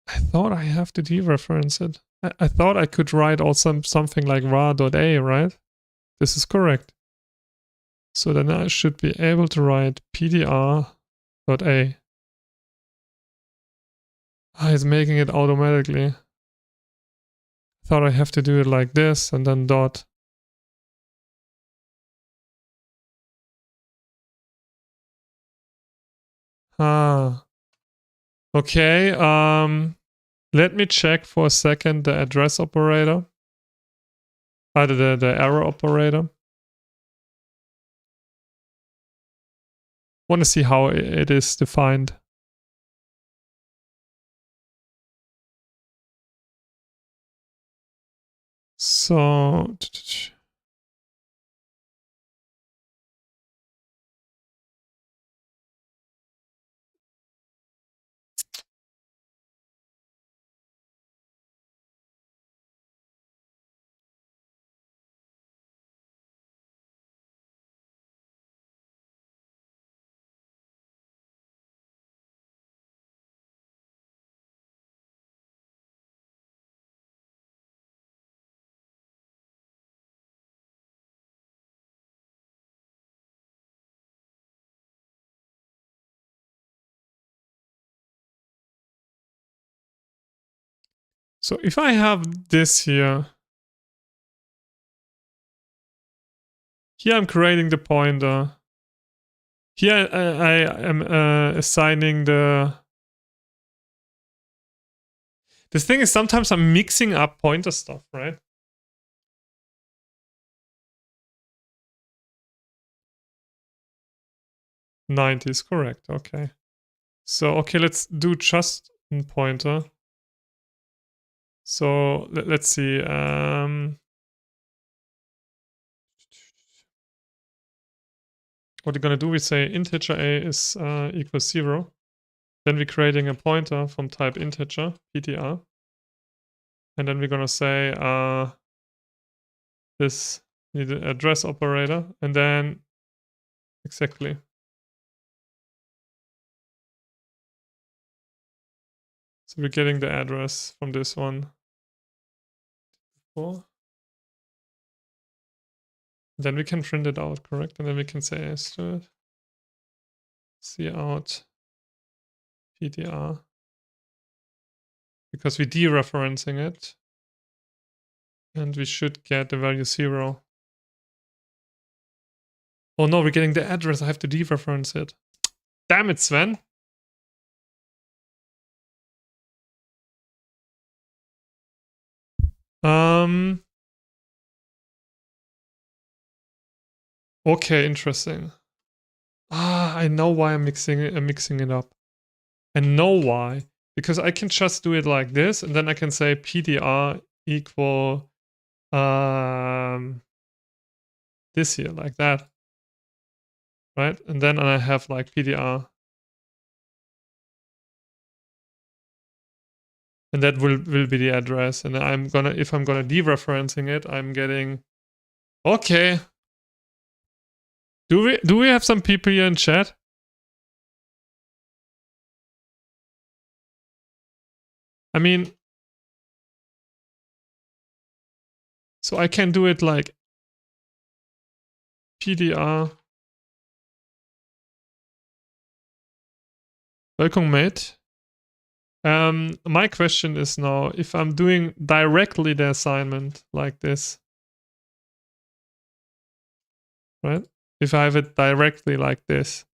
I thought I have to dereference it. I thought I could write also something like var.a, right? This is correct. So then I should be able to write ptr.a. It's making it automatically. I thought I have to do it like this and then dot. Okay. Let me check for a second the address operator. The error operator. Want to see how it is defined. So So if I have this here I'm creating the pointer. Here I am assigning the... The thing is sometimes I'm mixing up pointer stuff, right? $90 is correct, okay. So, okay, let's do just a pointer. So, let's see. What we're gonna do, we say integer a is equals 0. Then we're creating a pointer from type integer, ptr. And then we're gonna say this need an address operator, and then exactly. So we're getting the address from this one. Then we can print it out, correct? And then we can say cout ptr. Because we're dereferencing it. And we should get the value 0. Oh no, we're getting the address. I have to dereference it. Damn it, Sven. Okay, interesting. I know why I'm mixing it up. I know why. Because I can just do it like this, and then I can say PDR equal this here, like that. Right? And then I have like PDR. And that will be the address. And if I'm gonna dereferencing it, I'm getting okay. Do we have some people here in chat? I mean, so I can do it like PDR. Welcome, mate. My question is now, if I'm doing directly the assignment like this, right? If I have it directly like this,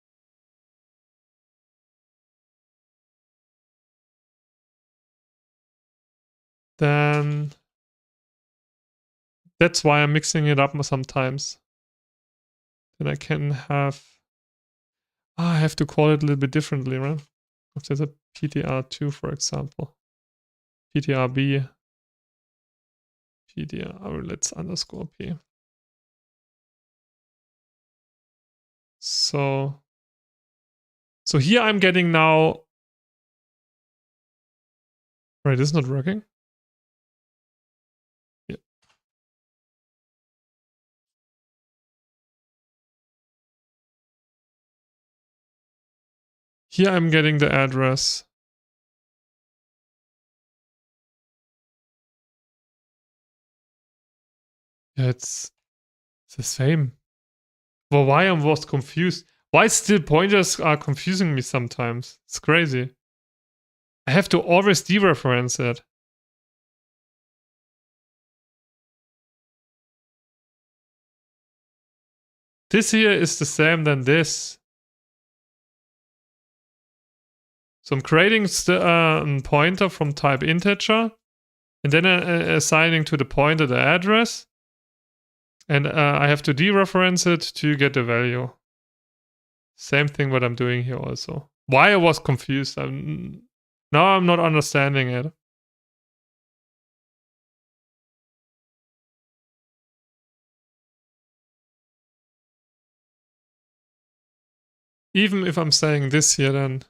then that's why I'm mixing it up sometimes. Then I can have, I have to call it a little bit differently, right? If there's a PTR2, for example, PTRB, PTR, let's underscore P. So here I'm getting now, right, this is not working. Yeah. Here I'm getting the address. Yeah, it's the same. Well, why I was confused? Why still pointers are confusing me sometimes? It's crazy. I have to always dereference it. This here is the same than this. So I'm creating a pointer from type integer, and then assigning to the pointer the address, and I have to dereference it to get the value. Same thing what I'm doing here also. Why I was confused? Now I'm not understanding it. Even if I'm saying this here, then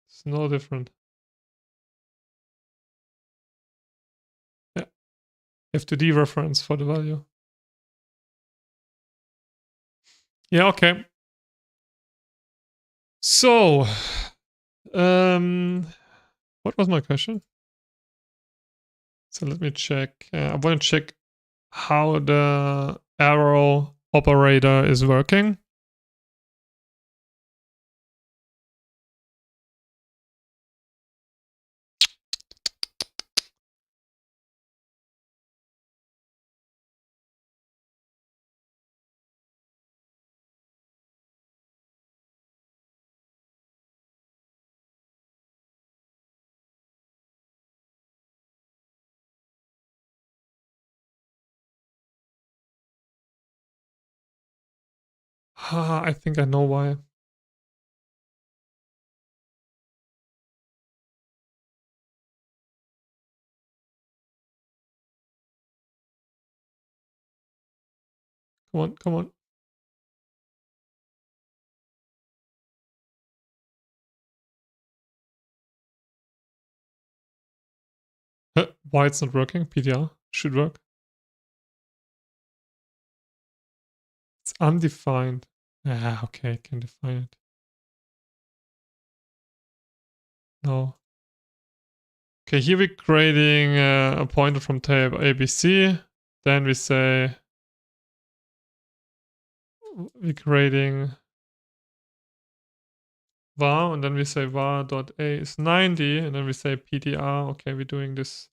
it's no different. Yeah, you have to dereference for the value. Yeah, okay. So, what was my question? So let me check. I want to check how the arrow operator is working. I think I know why. Come on, come on. Why it's not working? PDR should work. It's undefined. Okay, I can define it. No. Okay, here we're creating a pointer from type ABC. Then we say we're creating var, and then we say var.a is 90, and then we say PTR. Okay, we're doing this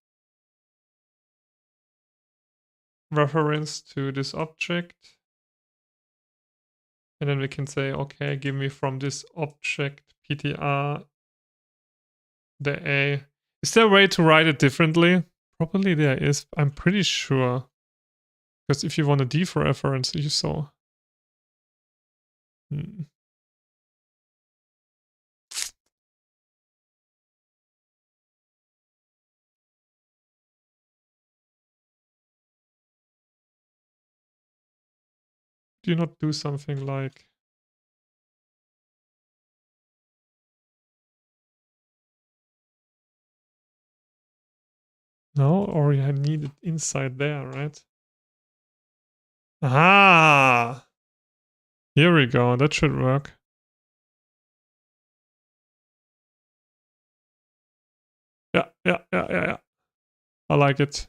reference to this object. And then we can say, okay, give me from this object PTR the A. Is there a way to write it differently? Probably there is. I'm pretty sure. Because if you want a D for reference, you saw. Do you not do something like... No? Or you need it inside there, right? Ah! Here we go. That should work. Yeah. I like it.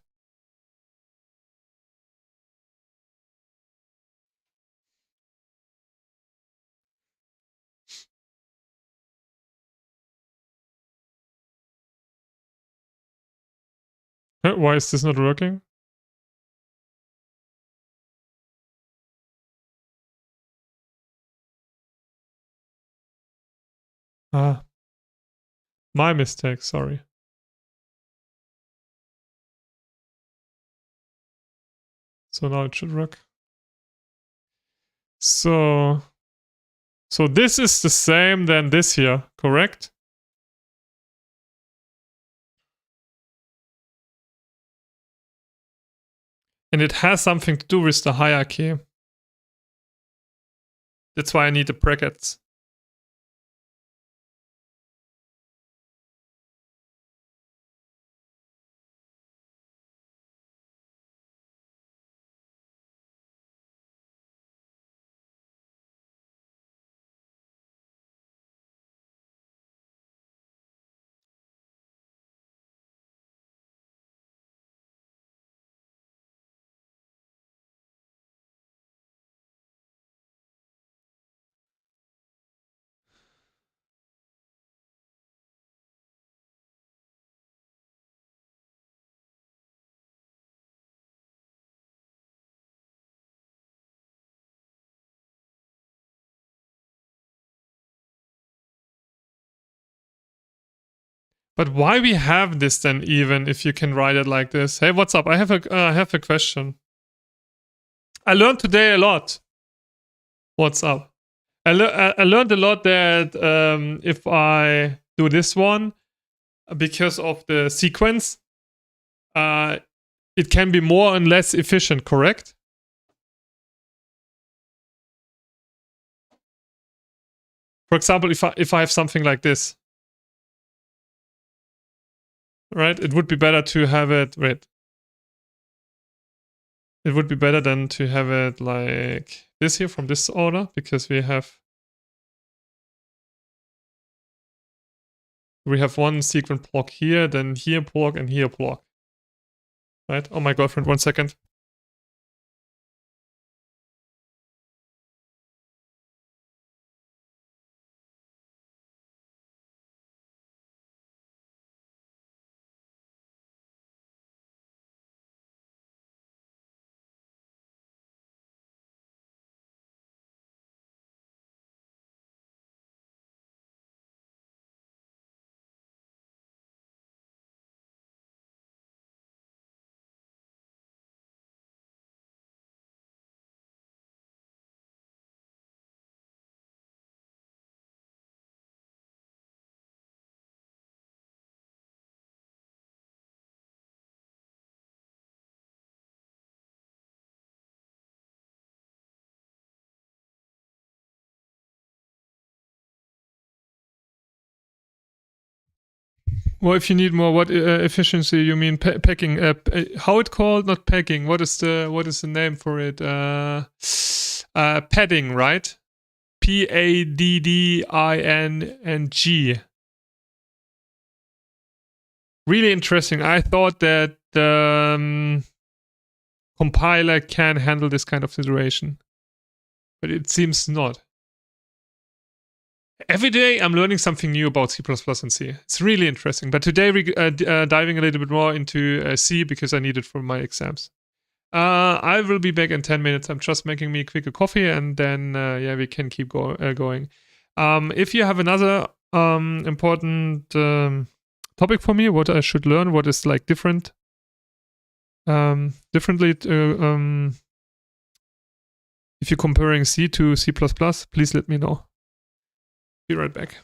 Why is this not working? Ah. My mistake, sorry. So now it should work. So this is the same than this here, correct? And it has something to do with the hierarchy. That's why I need the brackets. But why we have this then, even if you can write it like this? Hey, what's up? I have a question. I learned today a lot. What's up? I learned a lot that if I do this one, because of the sequence, it can be more and less efficient, correct? For example, if I have something like this, right? It would be better to have it. Wait. It would be better than to have it like this here from this order, because we have one sequence block here, then here block, and here block. Right? Oh, my girlfriend, 1 second. Well, if you need more, what efficiency you mean? Packing? How it called? Not packing. What is the name for it? Padding, right? PADDING. Really interesting. I thought that the compiler can handle this kind of situation, but it seems not. Every day I'm learning something new about C++ and C. It's really interesting. But today we're diving a little bit more into C because I need it for my exams. I will be back in 10 minutes. I'm just making me a quick coffee, and then we can keep going. If you have another important topic for me, what I should learn, what is like differently if you're comparing C to C++, please let me know. Be right back.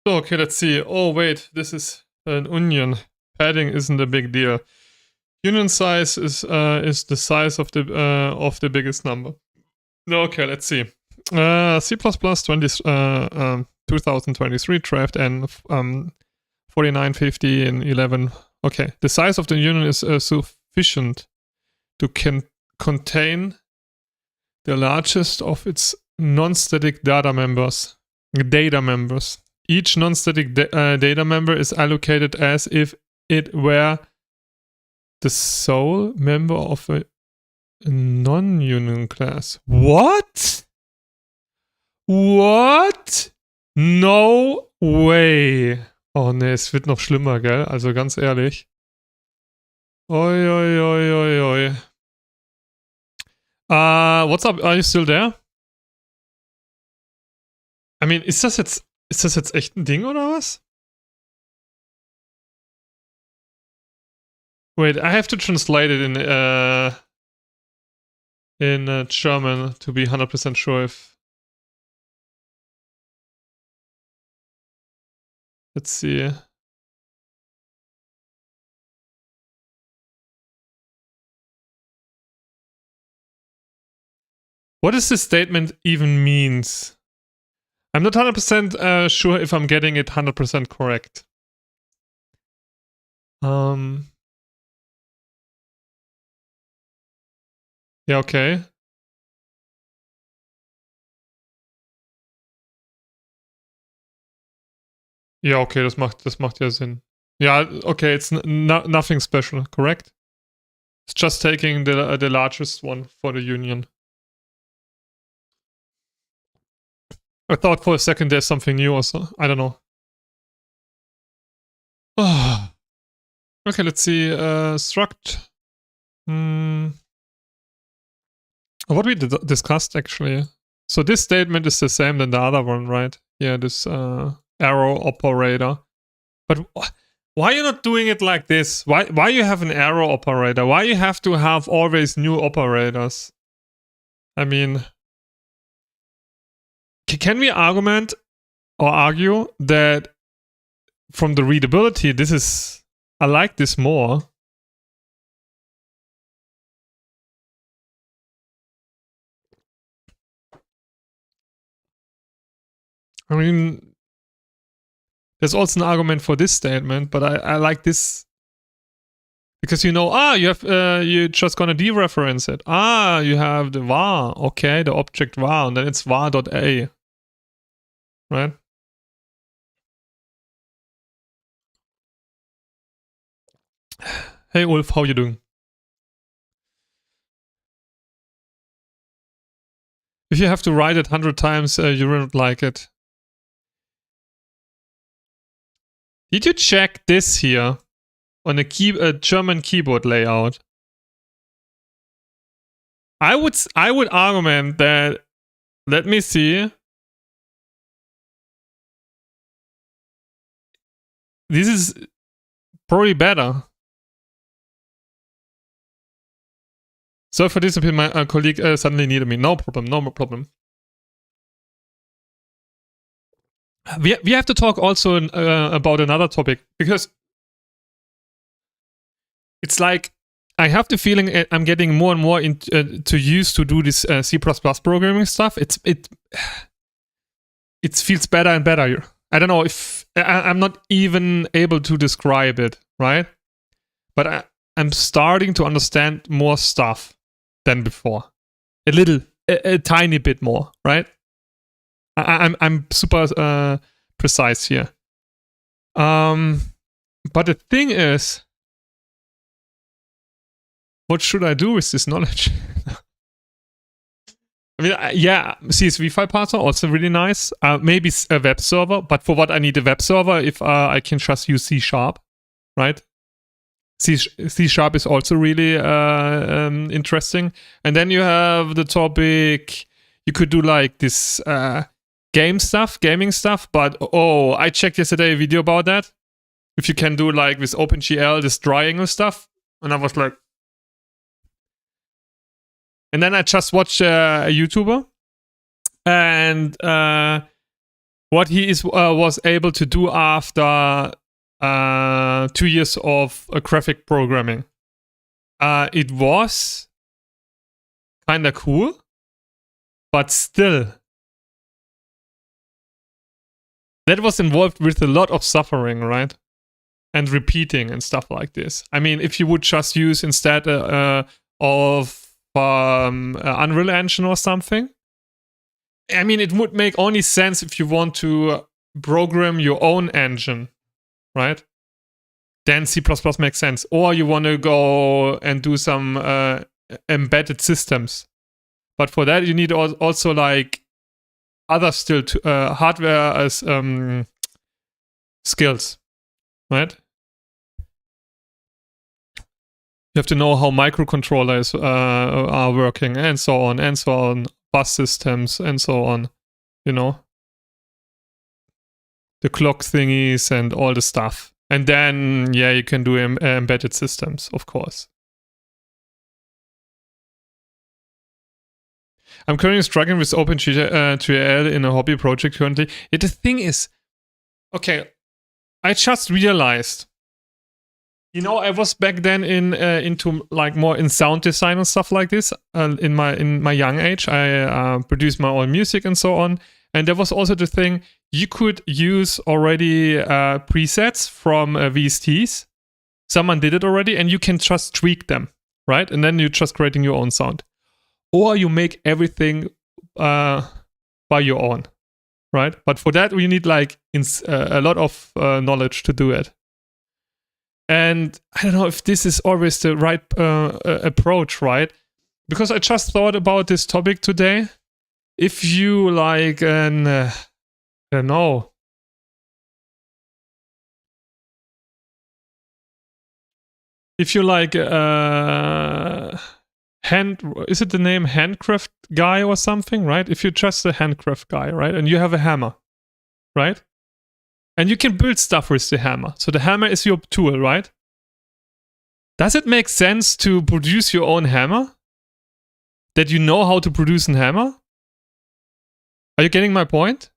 So, okay, let's see. Oh, wait, this is an union. Padding isn't a big deal. Union size is the size of the biggest number. Okay, let's see. C++ 2023 draft and 4950 in 11. Okay, the size of the union is sufficient to contain the largest of its non-static data members. Each non-static data member is allocated as if it were the sole member of a non-union class. What? What? No way. Oh ne, es wird noch schlimmer, gell? Also ganz ehrlich. Oi, oi, oi, oi, oi. What's up? Are you still there? I mean, ist das jetzt echt ein Ding oder was? Wait, I have to translate it in German to be 100% sure if. Let's see. What does this statement even means? I'm not 100% sure if I'm getting it 100% correct. Ja, okay. Ja, okay, das macht ja Sinn. Ja, okay, it's nothing special, correct? It's just taking the largest one for the union. I thought for a second there's something new or so. I don't know. Okay, let's see. Struct. What we discussed actually. So this statement is the same than the other one, right? Yeah, this arrow operator. But why are you not doing it like this? Why you have an arrow operator? Why you have to have always new operators? I mean, can we argument or argue that from the readability, I like this more. I mean, there's also an argument for this statement, but I like this because you're just gonna dereference it. You have the var, okay, the object var, and then it's var.a, right? Hey Ulf, how you doing? If you have to write it 100 times, you won't like it. Did you check this here on a German keyboard layout? I would argument that. Let me see. This is probably better. Sorry for disappearing. My colleague suddenly needed me. No problem. No problem. We have to talk also about another topic because it's like I have the feeling I'm getting more and more to use to do this C++ programming stuff. It feels better and better. I don't know if I'm not even able to describe it, right? But I'm starting to understand more stuff than before. A tiny bit more, right? I'm super precise here. But the thing is, what should I do with this knowledge? I mean, yeah, CSV file parser, also really nice. Maybe a web server, but for what I need a web server if I can just use C#, right? C# is also really interesting. And then you have the topic, you could do like this gaming stuff, but I checked yesterday a video about that. If you can do like with OpenGL, this triangle stuff. And I was like, and then I just watched a YouTuber, and what he was able to do after 2 years of graphic programming. It was kind of cool, but still, that was involved with a lot of suffering, right? And repeating and stuff like this. I mean, if you would just use instead of Unreal Engine or something, I mean, it would make only sense if you want to program your own engine, right? Then C++ makes sense. Or you want to go and do some embedded systems. But for that, you need also like other still hardware as skills, right? You have to know how microcontrollers are working and so on, bus systems and so on, you know, the clock thingies and all the stuff. And then, yeah, you can do embedded systems, of course. I'm currently struggling with OpenGL in a hobby project currently. The thing is, okay, I just realized, you know, I was back then into like more in sound design and stuff like this. In my young age, I produced my own music and so on. And there was also the thing, you could use already presets from VSTs. Someone did it already, and you can just tweak them, right? And then you're just creating your own sound. Or you make everything by your own, right? But for that, you need like a lot of knowledge to do it. And I don't know if this is always the right approach, right? Because I just thought about this topic today. If you like I don't know. If you like is it the name handcraft guy or something, right? If you're just a handcraft guy, right? And you have a hammer, right? And you can build stuff with the hammer. So the hammer is your tool, right? Does it make sense to produce your own hammer? That you know how to produce a hammer? Are you getting my point?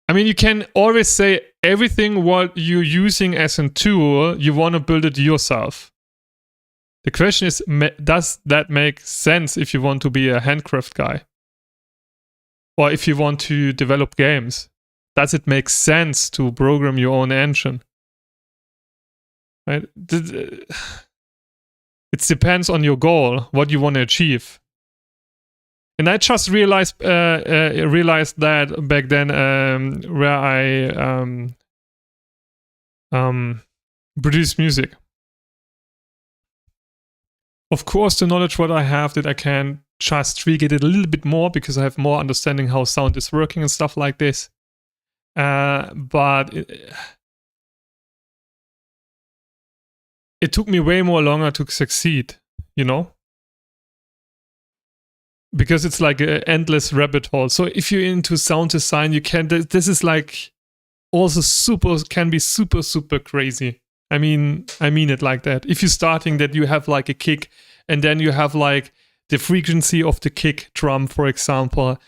I mean, you can always say everything what you're using as a tool, you want to build it yourself. The question is, does that make sense if you want to be a handcraft guy? Or if you want to develop games? Does it make sense to program your own engine? Right? It depends on your goal, what you want to achieve. And I just realized that back then, where I produce music. Of course, the knowledge what I have, that I can just tweak it a little bit more because I have more understanding how sound is working and stuff like this. But it took me way more longer to succeed, you know? Because it's like an endless rabbit hole. So if you're into sound design, you can, this is like also can be super crazy. I mean it like that. If you're starting that, you have like a kick, and then you have like the frequency of the kick drum, for example,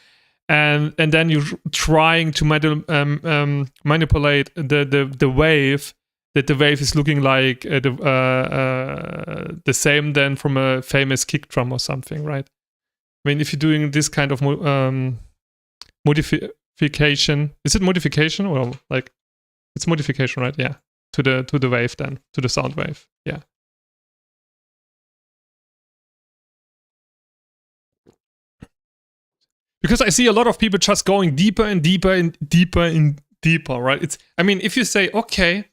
and then you're trying to manipulate the wave, that the wave is looking like the same then from a famous kick drum or something, right? I mean, if you're doing this kind of modification, is it modification or like it's modification, right? Yeah, to the wave then, to the sound wave. Yeah. Because I see a lot of people just going deeper and deeper and deeper and deeper, right? I mean, if you say, okay,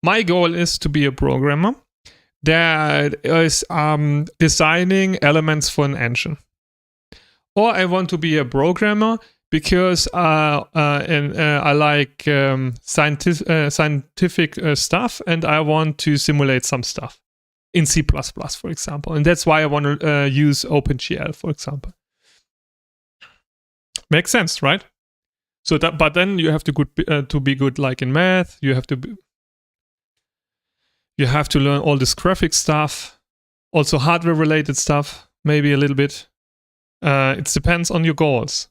my goal is to be a programmer that is designing elements for an engine. Or I want to be a programmer because I like scientific stuff, and I want to simulate some stuff in C++, for example. And that's why I want to use OpenGL, for example. Makes sense, right? So but then you have to be good like in math. You have to learn all this graphic stuff. Also hardware related stuff, maybe a little bit. It depends on your goals.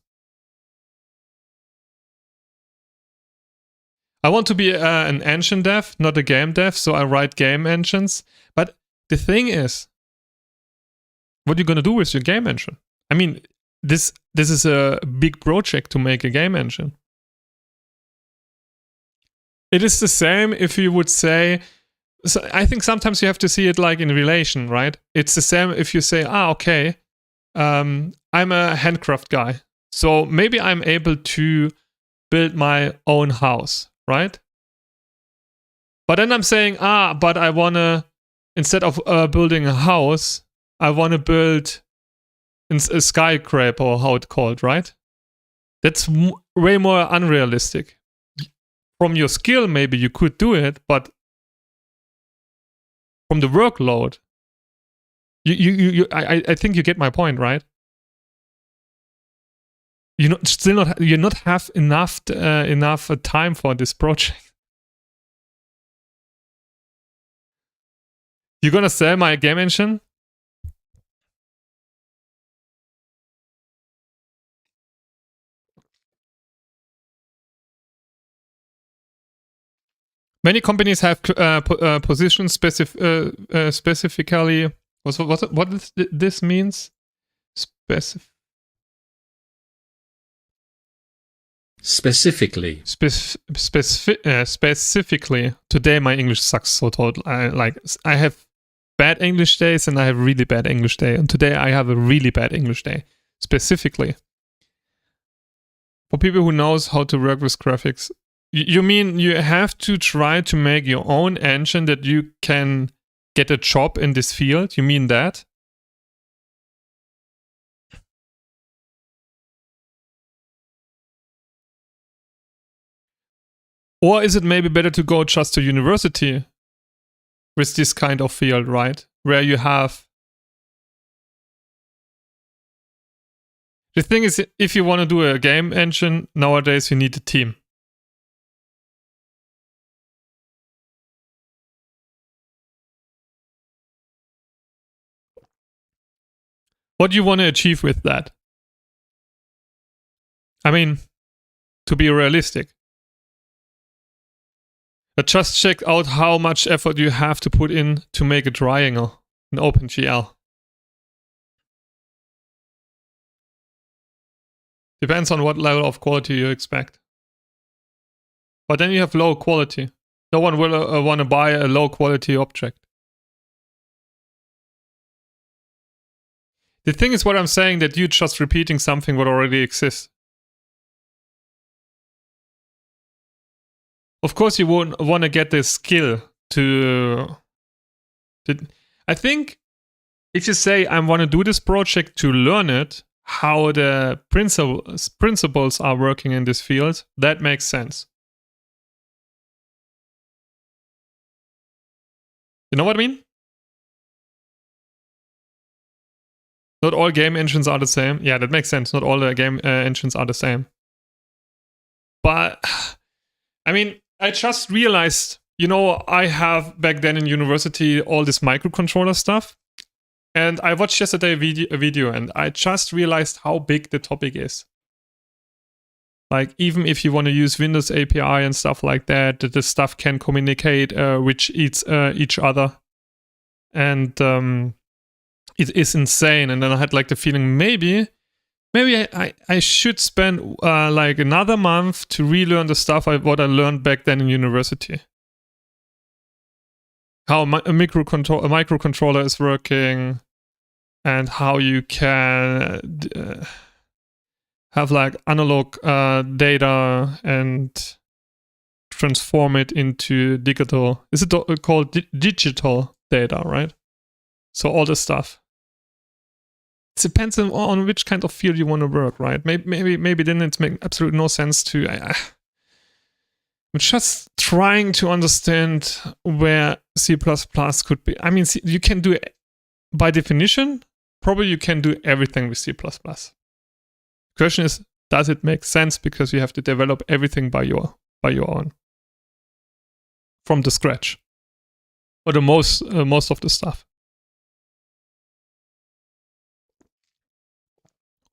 I want to be an engine dev, not a game dev, so I write game engines. But the thing is, what are you going to do with your game engine? I mean, this is a big project to make a game engine. It is the same if you would say, so I think sometimes you have to see it like in relation, right? It's the same if you say, okay, I'm a handcraft guy, so maybe I'm able to build my own house, right? But then I'm saying, but I want to, instead of building a house, I want to build a skyscraper, or how it's called, right? That's way more unrealistic. From your skill, maybe you could do it, but from the workload, I think you get my point, right? You're not have enough time for this project. You're gonna sell my game engine? Many companies have positions specifically. What this means? Specifically. Specifically. Today my English sucks so total. I have bad English days and I have really bad English day. And today I have a really bad English day. Specifically. For people who knows how to work with graphics. You mean you have to try to make your own engine that you can get a job in this field? You mean that? Or is it maybe better to go just to university with this kind of field, right? Where you have... The thing is, if you want to do a game engine, nowadays you need a team. What do you want to achieve with that? I mean, to be realistic. But just check out how much effort you have to put in to make a triangle in OpenGL. Depends on what level of quality you expect. But then you have low quality. No one will want to buy a low quality object. The thing is what I'm saying, that you're just repeating something what already exists. Of course you won't want to get the skill to... I think if you say I want to do this project to learn it, how the principles are working in this field, that makes sense. You know what I mean? Not all game engines are the same. Yeah, that makes sense. Not all the game engines are the same. But, I mean, I just realized, I have back then in university all this microcontroller stuff. And I watched yesterday a video and I just realized how big the topic is. Like, even if you want to use Windows API and stuff like that, the stuff can communicate with each other. And it is insane. And then I had like the feeling maybe I should spend like another month to relearn the stuff what I learned back then in university. How a microcontroller is working, and how you can have like analog data and transform it into digital. Is it called digital data, right? So all this stuff. It depends on which kind of field you want to work, right? Maybe then it makes absolutely no sense to... I'm just trying to understand where C++ could be. I mean, you can do it by definition. Probably you can do everything with C++. Question is, does it make sense? Because you have to develop everything by your own, from the scratch, or the most of the stuff.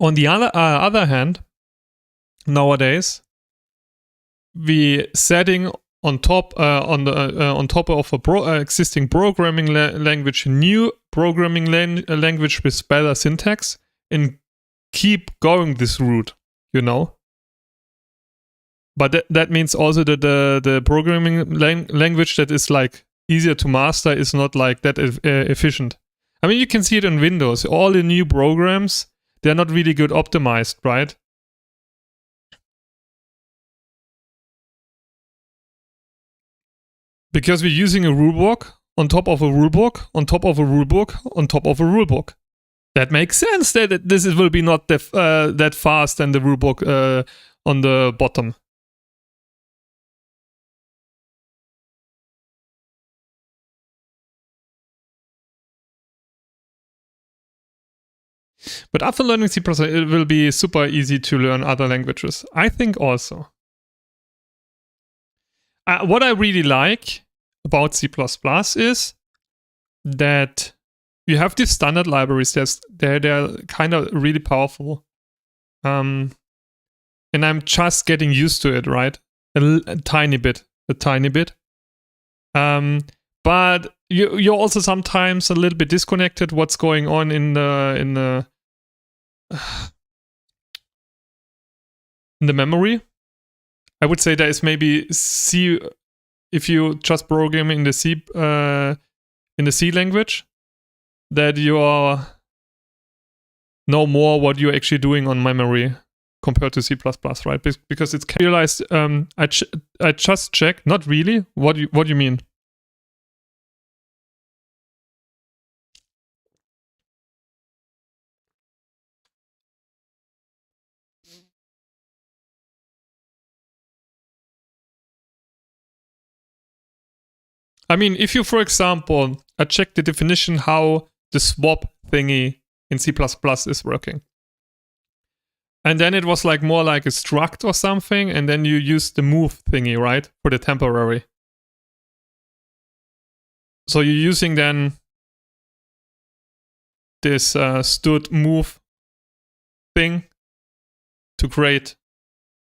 On the other hand, nowadays, we setting on top on top of a existing programming language, new programming language with better syntax, and keep going this route, you know. But that means also that the programming language that is like easier to master is not like that efficient. I mean, you can see it in Windows. All the new programs, they're not really good optimized, right? Because we're using a rulebook on top of a rulebook, on top of a rulebook, on top of a rulebook. That makes sense that this will be not that fast than the rulebook on the bottom. But after learning C++, it will be super easy to learn other languages. I think also. What I really like about C++ is that you have these standard libraries. They're kind of really powerful. And I'm just getting used to it, right? A tiny bit. But you're also sometimes a little bit disconnected what's going on in the memory. I would say there is maybe C, if you just program in the C language, that you know more what you're actually doing on memory compared to C++, right? Because it's realized. I just checked. Not really. What do you mean? I mean, if you, for example, I check the definition how the swap thingy in C++ is working. And then it was like more like a struct or something, and then you use the move thingy, right? For the temporary. So you're using then this stud move thing to create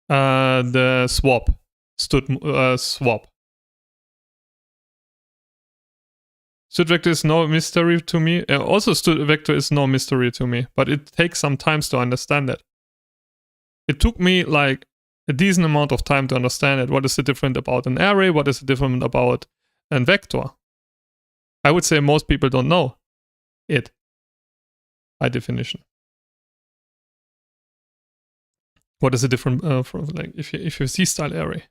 the swap. Swap. Stud vector is no mystery to me. Also, stud vector is no mystery to me, but it takes some time to understand it. It took me like a decent amount of time to understand it. What is the difference about an array? What is the difference about a vector? I would say most people don't know it by definition. What is the difference from like if you see style array?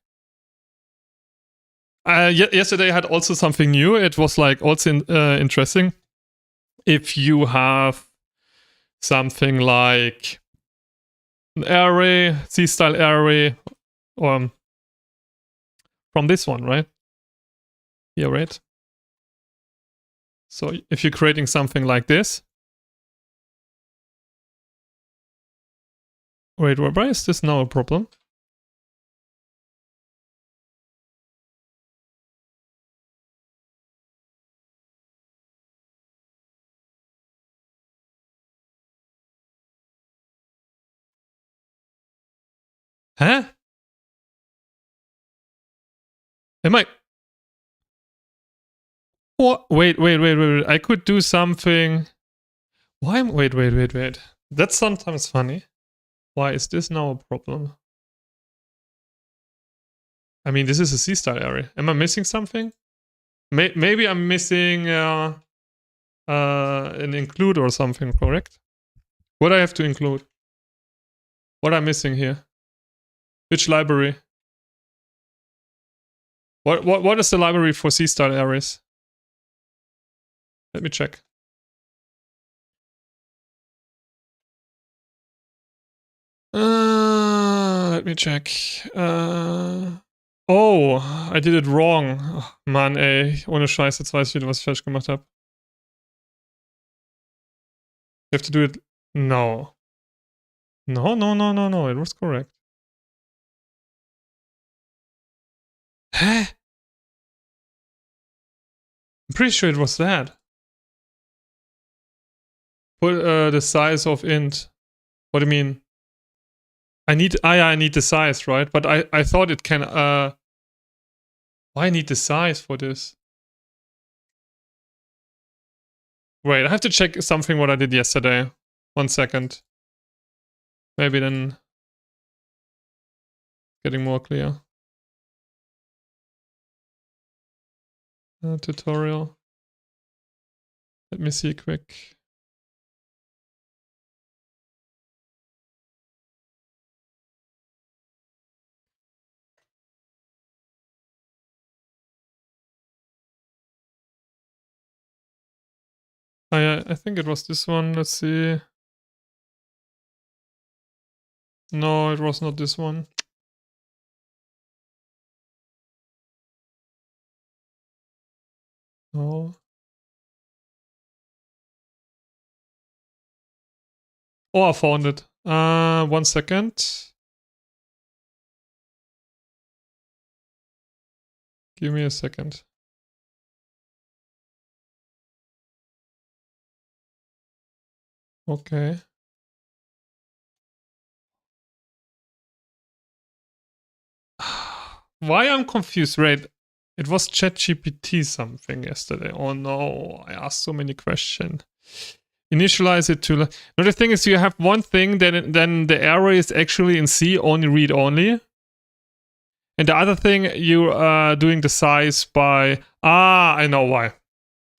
Yesterday I had also something new. It was like also interesting. If you have something like an array, C-style array, or from this one, right? Here, right? So if you're creating something like this. Wait, why is this now a problem? Huh? Am I? What? Wait. I could do something. Why? Wait. That's sometimes funny. Why is this now a problem? I mean, this is a C-style array. Am I missing something? Maybe I'm missing an include or something, correct? What I have to include? What I'm missing here? Which library? What is the library for C-style arrays? Let me check. Let me check. Oh, I did it wrong. Oh, Mann, ey. Ohne Scheiß, jetzt weiß ich wieder, was ich falsch gemacht habe. You have to do it. No. No. It was correct. Hä? I'm pretty sure it was that. Put the size of int. What do you mean? I need the size, right? But I thought it can why I need the size for this? Wait, I have to check something what I did yesterday. 1 second. Maybe then getting more clear. Tutorial. Let me see quick. I think it was this one. Let's see. No, it was not this one. No. Oh, I found it. 1 second. Give me a second. Okay. Why I'm confused, right? It was ChatGPT something yesterday. Oh no, I asked so many questions. Initialize it to... No, the thing is you have one thing, then the array is actually in C, only read only. And the other thing, you are doing the size by... I know why.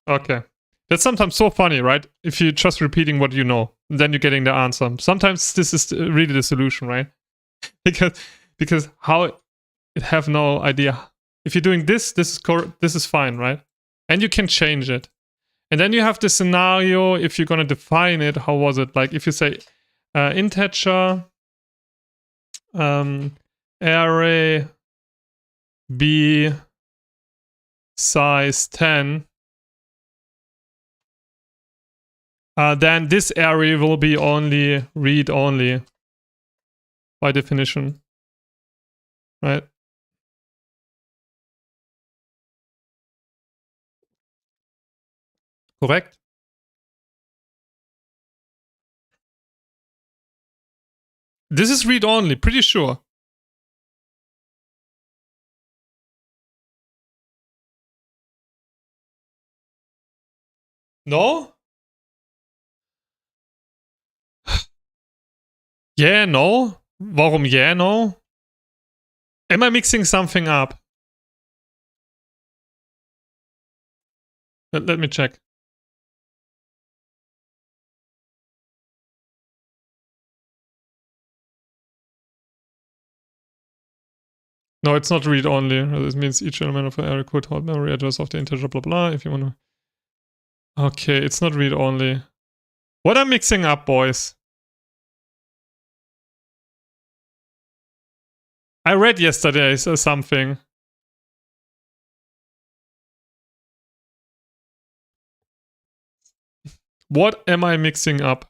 Okay. That's sometimes so funny, right? If you're just repeating what you know, then you're getting the answer. Sometimes this is really the solution, right? because how it have no idea. If you're doing this is fine, right? And you can change it. And then you have the scenario, if you're going to define it, how was it? Like if you say integer array b size 10, then this array will be only read only by definition, right? Correct? This is read only, pretty sure. No? Yeah, no? Warum yeah, no? Am I mixing something up? Let me check. No, it's not read only. This means each element of an array could hold memory address of the integer, blah, blah, if you want to. Okay, it's not read only. What am I mixing up, boys? I read yesterday something. What am I mixing up?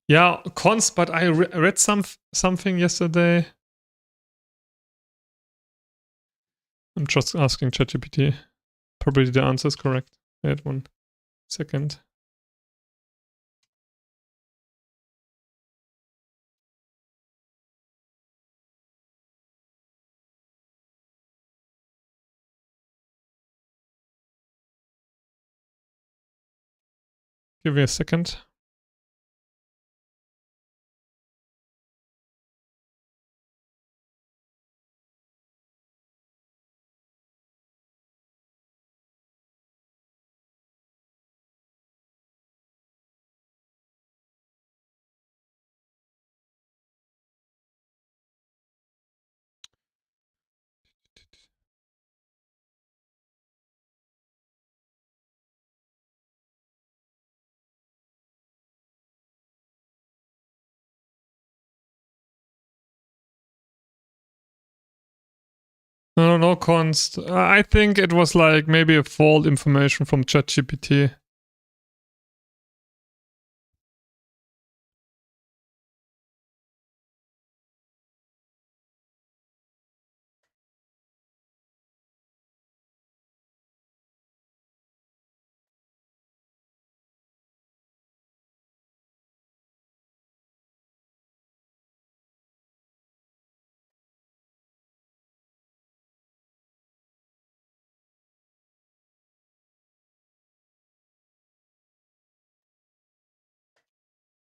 Yeah, const, but I read something yesterday. I'm just asking ChatGPT. Probably the answer is correct. Wait 1 second. Give me a second. No, const. I think it was like maybe a fault information from ChatGPT.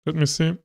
Let me see.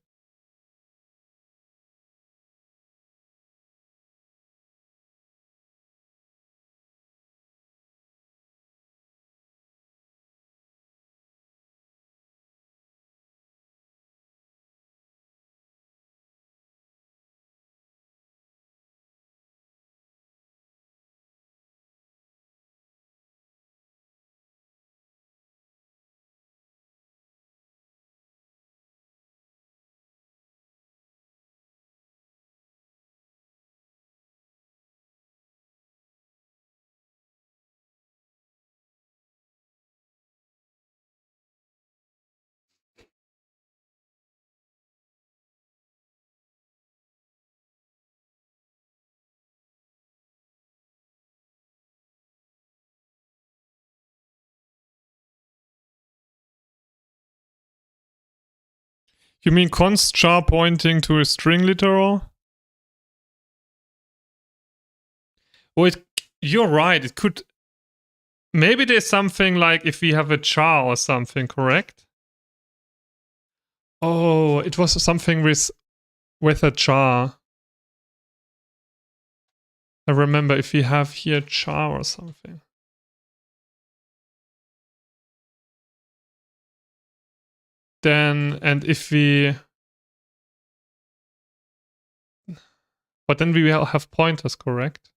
You mean const char pointing to a string literal? Oh, you're right. It could. Maybe there's something like if we have a char or something, correct? Oh, it was something with a char. I remember if we have here char or something. Then, and if we... But then we will have pointers, correct?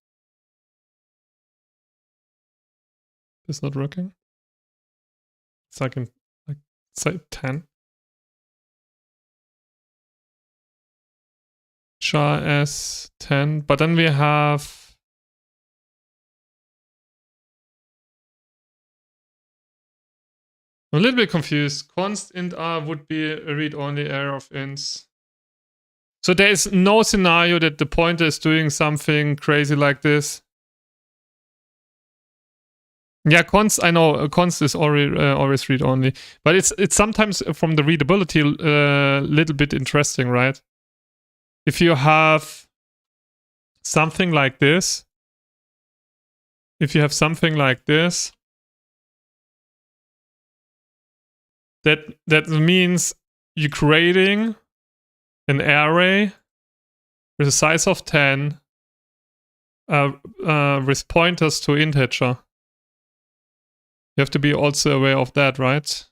It's not working. It's like in, like, say 10. Char as 10. But then we have... I'm a little bit confused. Const int r would be a read-only array of ints. So there is no scenario that the pointer is doing something crazy like this. Yeah, const, I know, const is always read-only. But it's sometimes from the readability a little bit interesting, right? If you have something like this, that means you're creating an array with a size of 10 with pointers to integer. You have to be also aware of that, right?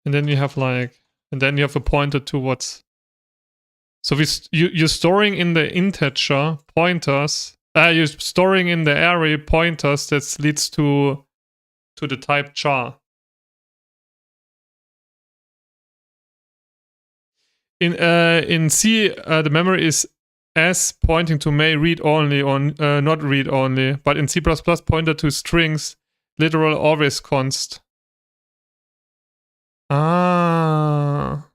And then you have a pointer towards. So you're storing in the integer pointers. You're storing in the array pointers that leads to the type char. In C, the memory is S pointing to may read only or not read only, but in C++ pointer to strings, literal always const. Ah.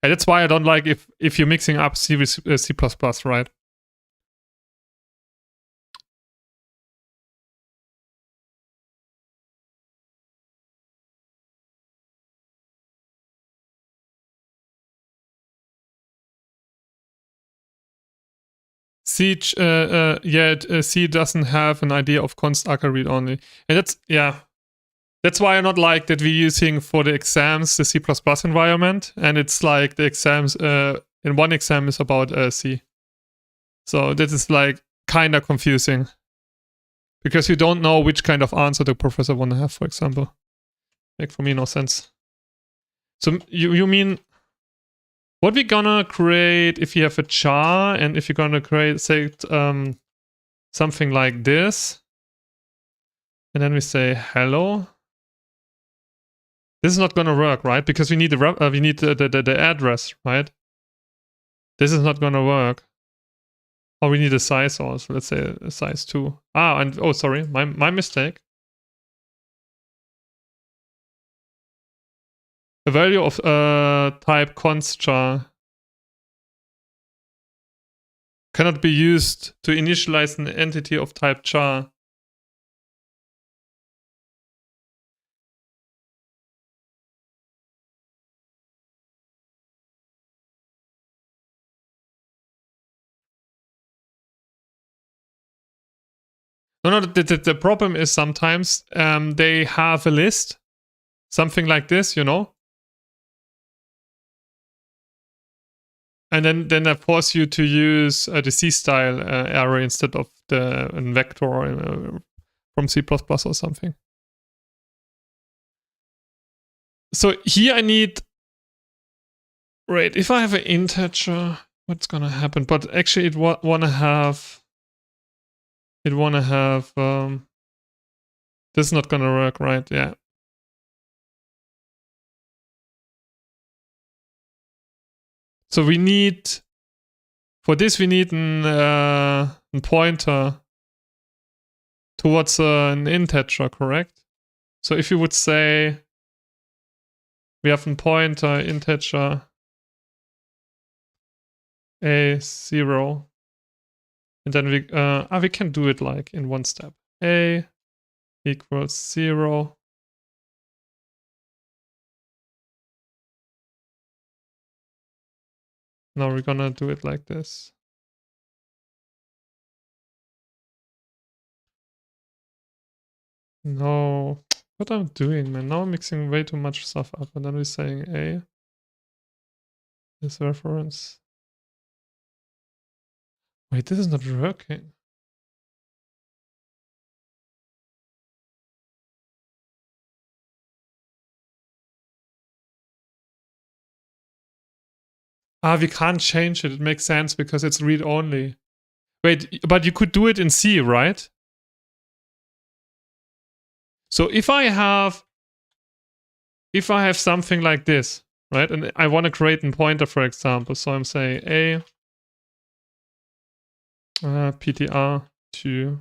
And that's why I don't like if you're mixing up C with C++, right? C doesn't have an idea of const arca read only. And that's why I not like that we're using for the exams the C++ environment, and it's like the exams in one exam is about C. So this is like kind of confusing because you don't know which kind of answer the professor want to have, for example. Make for me no sense. So you mean what we're gonna create if you have a char and if you're gonna create, say, something like this, and then we say hello. This is not gonna work, right? Because we need the address, right? This is not gonna work. Or we need a size also. Let's say a size 2. And oh, sorry, my mistake. A value of type const char cannot be used to initialize an entity of type char. No, the problem is sometimes they have a list Something like this, you know? And then I force you to use the C-style array instead of the vector from C++ or something. So here I need... Right, if I have an integer, what's gonna happen? But actually it wanna have... It wanna have... this is not gonna work, right? Yeah. So we need... For this we need a pointer towards an integer, correct? So if you would say we have a pointer integer a0, and then we can do it like in one step. A equals 0. Now we're gonna do it like this. No, what I'm doing, man. Now I'm mixing way too much stuff up, and then we're saying A is reference. Wait, this is not working. We can't change it. It makes sense because it's read-only. Wait, but you could do it in C, right? So if I have something like this, right, and I want to create a pointer, for example, so I'm saying A ptr to...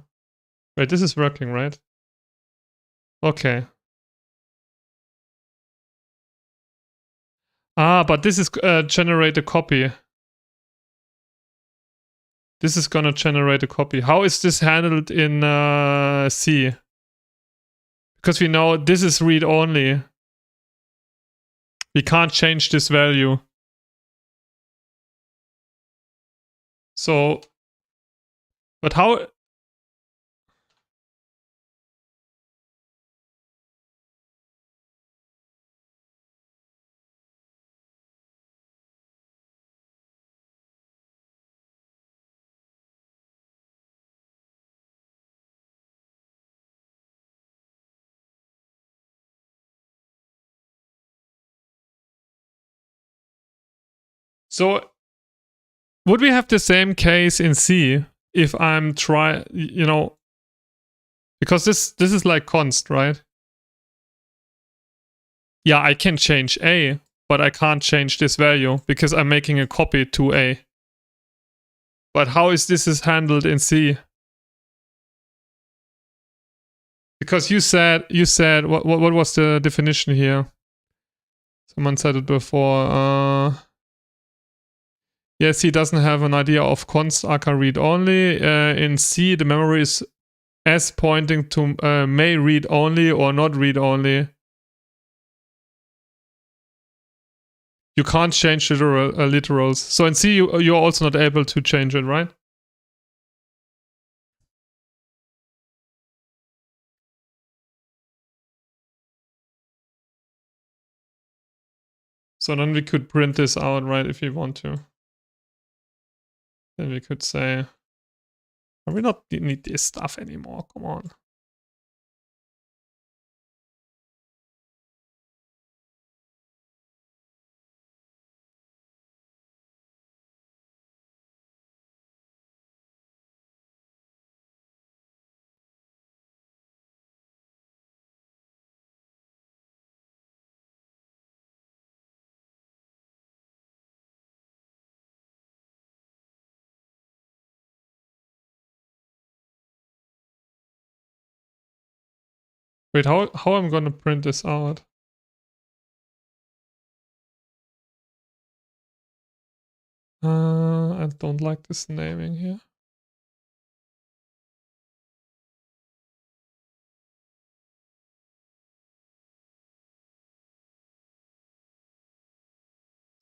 Wait, this is working, right? Okay. But this is generate a copy. This is gonna generate a copy. How is this handled in C? Because we know this is read-only. We can't change this value. So, but how... So, would we have the same case in C if I'm because this is like const, right? Yeah, I can change A, but I can't change this value because I'm making a copy to A. But how is this handled in C? Because you said what was the definition here? Someone said it before. Yes, he doesn't have an idea of const aka read only. In C, the memory is S pointing to may read only or not read only. You can't change literals. So in C, you're also not able to change it, right? So then we could print this out, right, if you want to. Then we could say, we not need this stuff anymore, come on. Wait, how I'm gonna print this out? I don't like this naming here.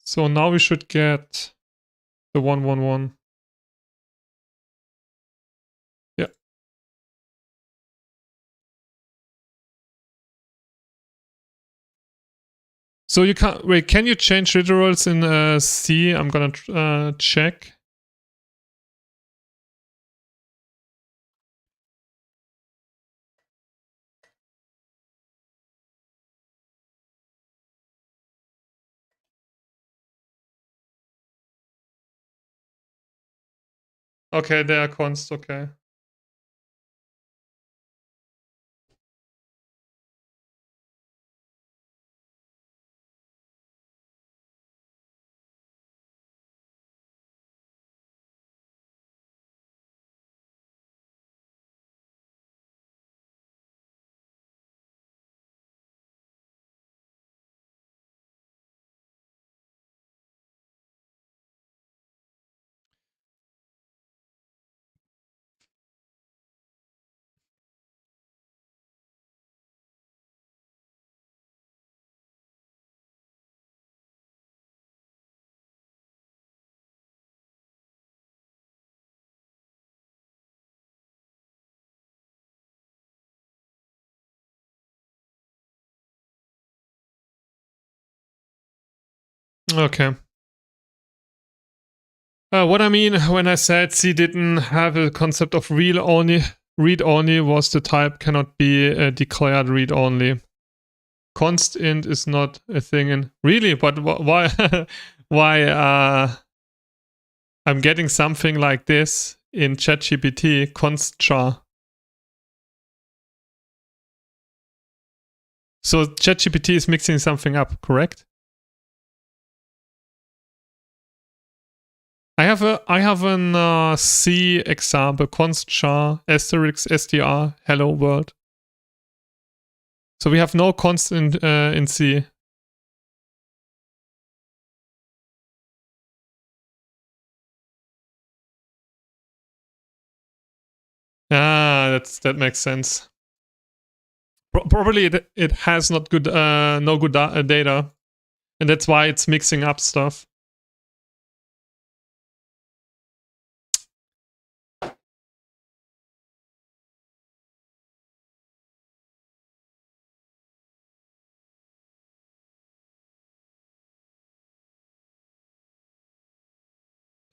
So now we should get the 111. Yeah. So you can't wait. Can you change literals in C? I'm gonna check. Okay, they are const. Okay. Okay. What I mean when I said C didn't have a concept of read only was the type cannot be declared read only. Const int is not a thing in really, but why why I'm getting something like this in ChatGPT const char. So ChatGPT is mixing something up, correct? I have an C example, const char asterisk str hello world. So we have no const in C. Ah, that makes sense. Probably it has not good no good data, and that's why it's mixing up stuff.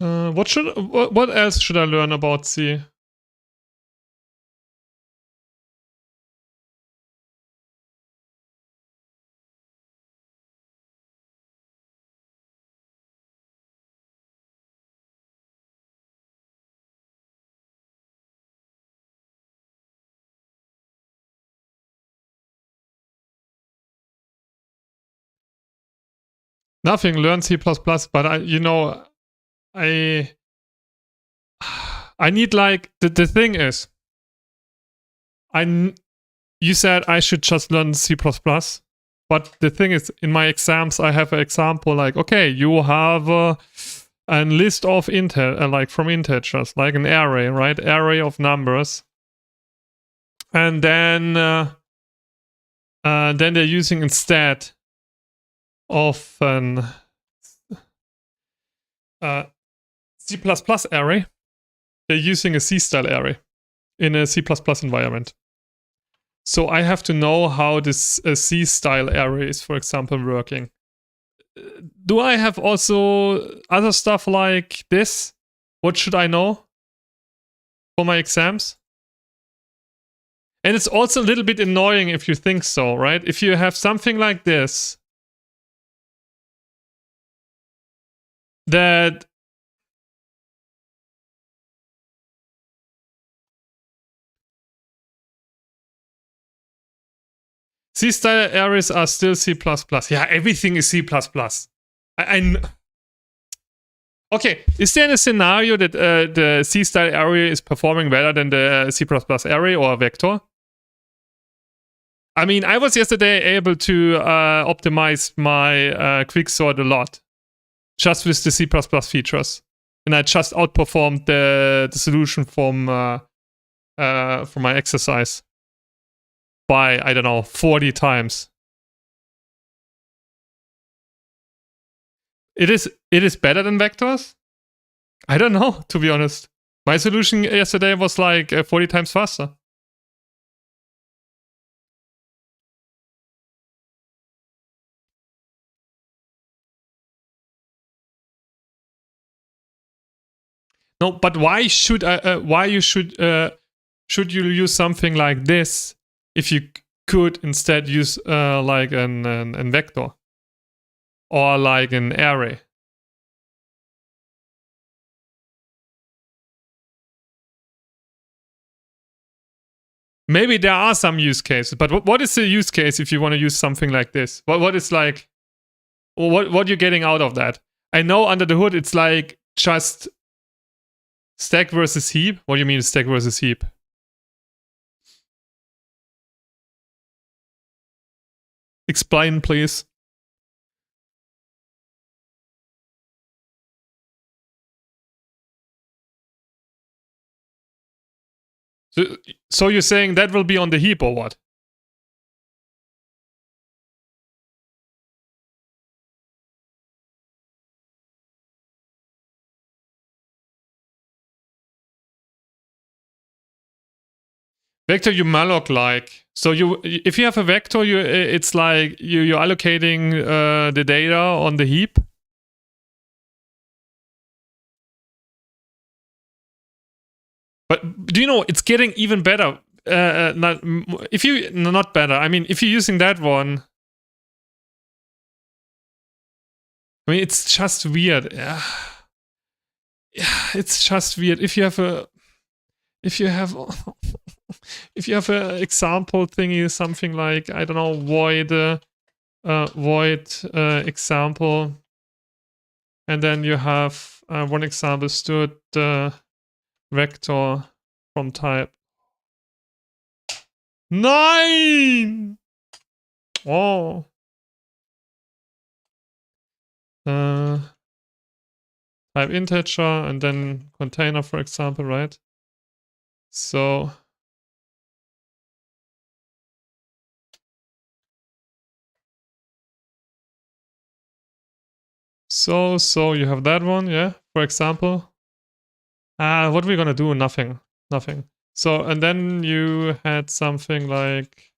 What else should I learn about C? Nothing. Learn C++, but I need like the thing is, you said I should just learn C++, but the thing is, in my exams I have an example like, okay, you have a list of like from integers, like an array, right? Array of numbers, and then they're using instead of an C++ array, they're using a C-style array in a C++ environment. So I have to know how this C-style array is, for example, working. Do I have also other stuff like this? What should I know for my exams? And it's also a little bit annoying if you think so, right? If you have something like this, that C-style arrays are still C++. Yeah, everything is C++. Okay, is there a scenario that the C-style array is performing better than the C++ array or vector? I mean, I was yesterday able to optimize my quicksort a lot, just with the C++ features, and I just outperformed the solution from my exercise by, I don't know, 40 times. It is better than vectors? I don't know, to be honest. My solution yesterday was like 40 times faster. No, but why should should you use something like this if you could instead use like an vector or like an array? Maybe there are some use cases, but what is the use case if you want to use something like this? What is like, what you're getting out of that? I know under the hood it's like just stack versus heap. What do you mean stack versus heap? Explain, please. So you're saying that will be on the heap or what? Vector you malloc like. So if you have a vector, it's like you're allocating the data on the heap. But do you know it's getting even better? Not better. I mean, if you're using that one, I mean, it's just weird. Yeah, it's just weird. If you have a example thingy, something like, I don't know, void example, and then you have one example stood vector from type 9. Oh. Type integer and then container, for example, right? So you have that one, yeah, for example. What are we gonna do? Nothing. So, and then you had something like,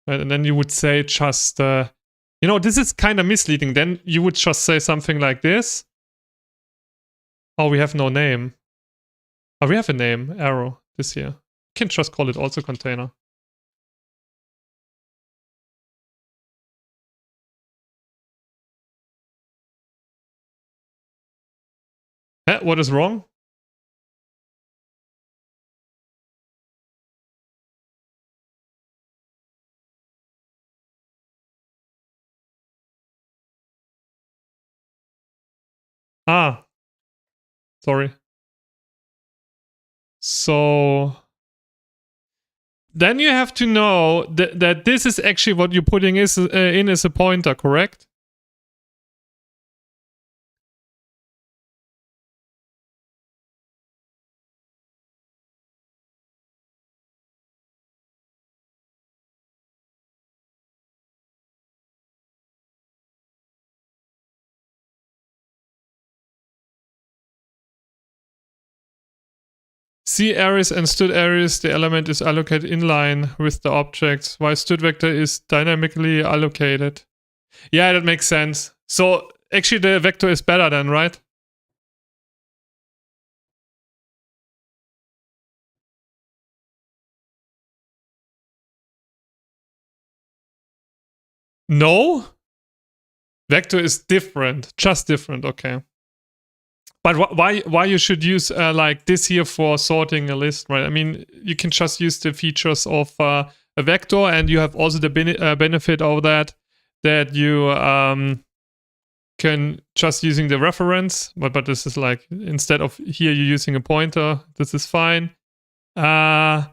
and then you would say just, this is kind of misleading. Then you would just say something like this. Oh, we have no name. Oh, we have a name, arrow, this here. You can just call it also container. What is wrong? Sorry. So then you have to know that this is actually what you're putting in as a pointer, correct? See arrays and std arrays, the element is allocated in line with the objects, while std vector is dynamically allocated. Yeah, that makes sense. So actually the vector is better then, right? No? Vector is different, just different, okay. But why you should use like this here for sorting a list, right? I mean, you can just use the features of a vector, and you have also the benefit of that you can just using the reference, but this is like, instead of here you're using a pointer, this is fine. The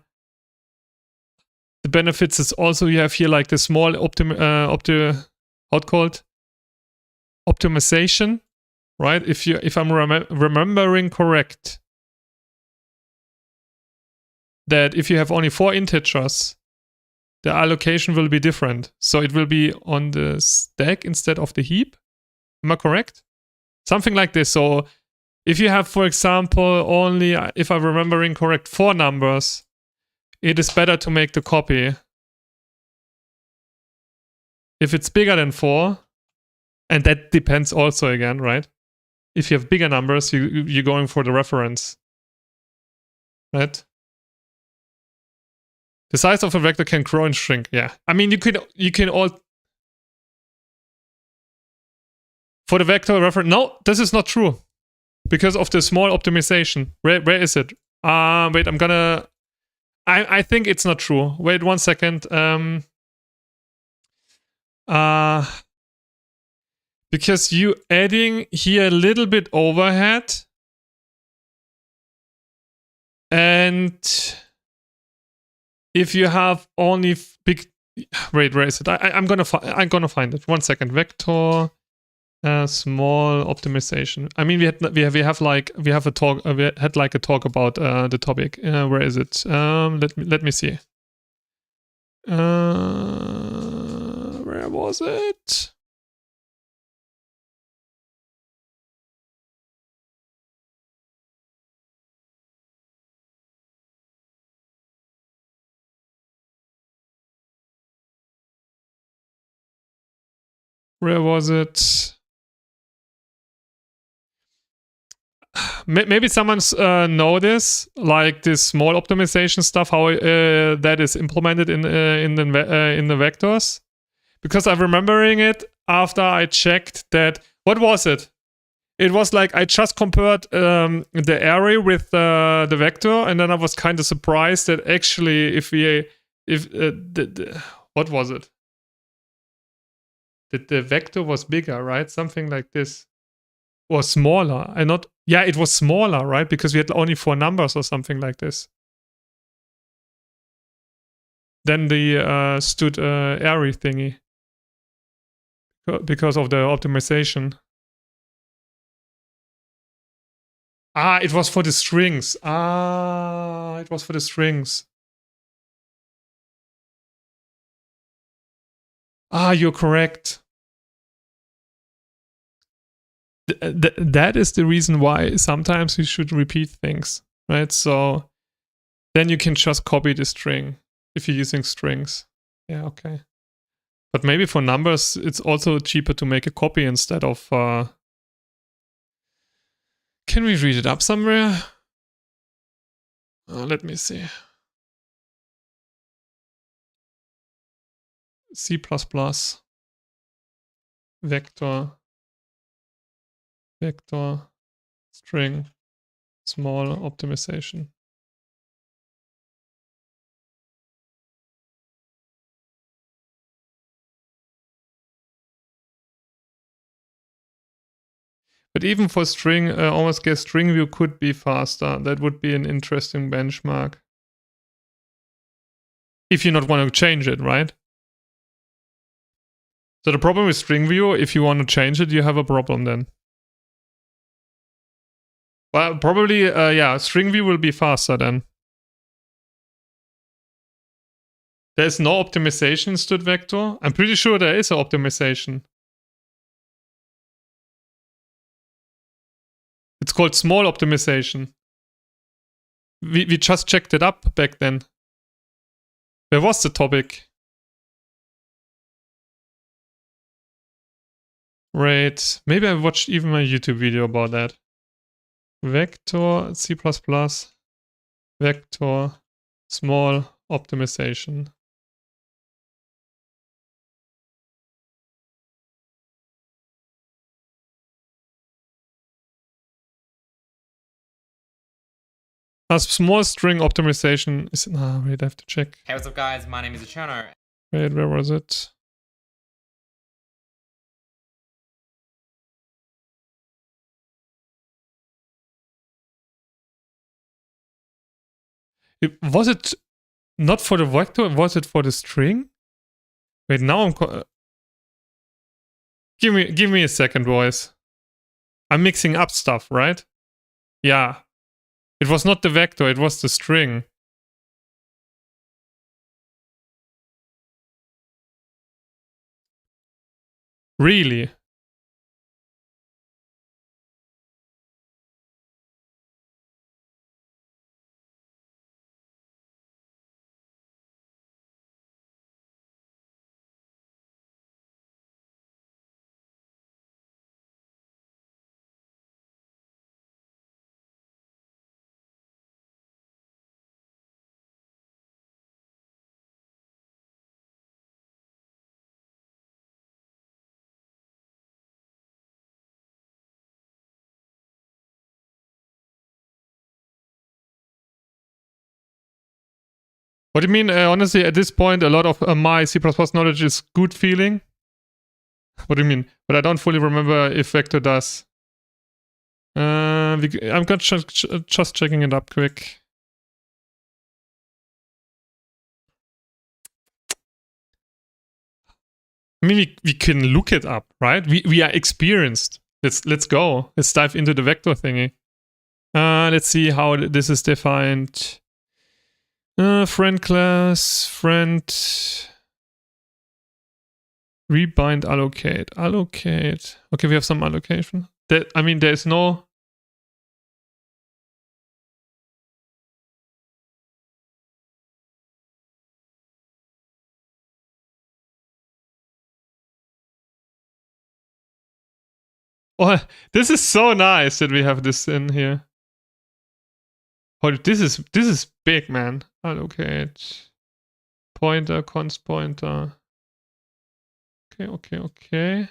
benefits is also you have here like the small optimization. Right? If I'm remembering correct, that if you have only 4 integers, the allocation will be different. So it will be on the stack instead of the heap. Am I correct? Something like this. So if you have, for example, only, if I'm remembering correct, 4 numbers, it is better to make the copy. If it's bigger than 4, and that depends also again, right? if you have bigger numbers, you're going for the reference, right? The size of a vector can grow and shrink. Yeah, I mean you can all for the vector reference. No, this is not true because of the small optimization. Where is it? Wait, I'm gonna. I think it's not true. Wait 1 second. Because you adding here a little bit overhead, and if you have only big. Wait, where is it? I'm gonna find it. 1 second. Vector. Small optimization. I mean, we had a talk. We had like a talk about the topic. Where is it? Let me see. Where was it? Where was it? Maybe someone's know this, like this small optimization stuff, how that is implemented in the vectors. Because I'm remembering it after I checked that. What was it? It was like I just compared the array with the vector, and then I was kind of surprised that actually, what was it? That the vector was bigger, right? Something like this. Or smaller. It was smaller, right? Because we had only 4 numbers or something like this. Then the stood array thingy. Because of the optimization. It was for the strings. It was for the strings. You're correct. That is the reason why sometimes you should repeat things, right? So then you can just copy the string if you're using strings. Yeah, okay. But maybe for numbers, it's also cheaper to make a copy instead of... Can we read it up somewhere? Let me see. C++, vector, string, small optimization. But even for string, almost guess string view could be faster. That would be an interesting benchmark. If you not want to change it, right? So the problem with string view, if you want to change it, you have a problem then. Well, probably, string view will be faster then. There's no optimization in std vector. I'm pretty sure there is an optimization. It's called small optimization. We just checked it up back then. Where was the topic? Right. Maybe I watched even my YouTube video about that. Vector, C++, vector, small optimization. A small string optimization is... wait, I have to check. Hey, what's up guys? My name is Achono. Wait, where was it? Was it not for the vector? Was it for the string? Wait, now I'm... Give me a second, boys. I'm mixing up stuff, right? Yeah. It was not the vector, it was the string. Really? What do you mean? Honestly, at this point, a lot of my C++ knowledge is good feeling. What do you mean? But I don't fully remember if Vector does. I'm just checking it up quick. I mean, we can look it up, right? We are experienced. Let's go. Let's dive into the vector thingy. Let's see how this is defined. Friend class, friend, rebind, allocate. Okay, we have some allocation. There's no. Oh, this is so nice that we have this in here. Oh, this is big, man. Allocate. Pointer, const pointer. Okay.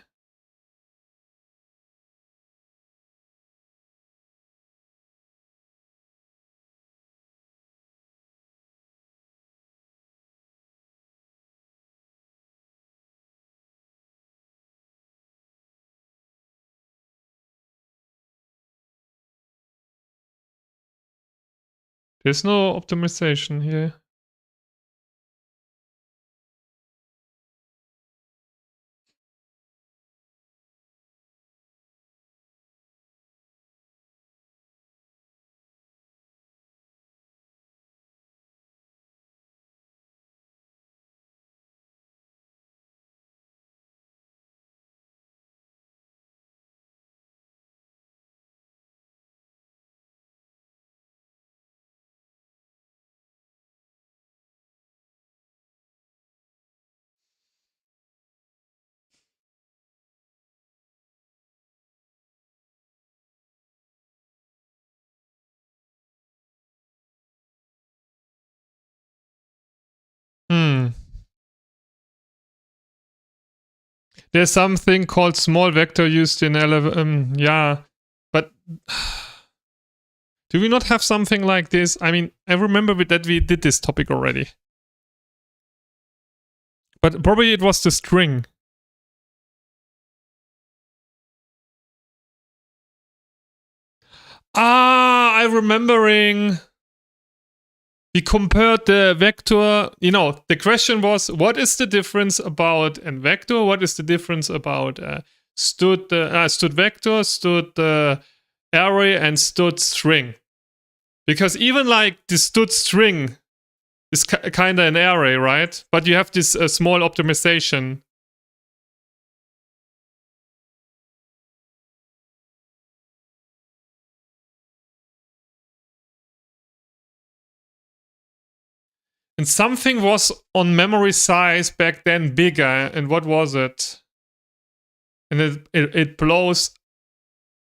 There's no optimization here. There's something called small vector used in LLVM. Yeah, but do we not have something like this? I mean, I remember that we did this topic already. But probably it was the string. I'm remembering. We compared the vector. The question was, what is the difference about a vector? What is the difference about std vector, std array, and std string? Because even like the std string is kind of an array, right? But you have this small optimization. And something was on memory size back then bigger. And what was it? And it blows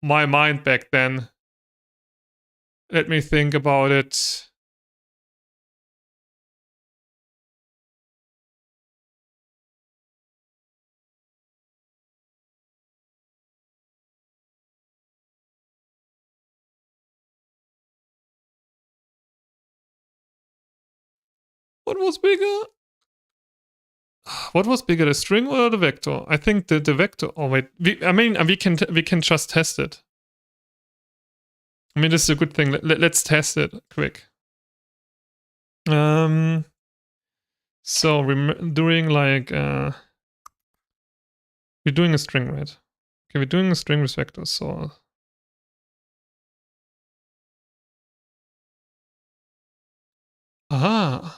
my mind back then. Let me think about it. What was bigger? What was bigger, the string or the vector? I think the vector. Oh wait, we can just test it. I mean, this is a good thing. Let's test it quick. So we're doing like we're doing a string, right? Okay, we're doing a string with vectors. So and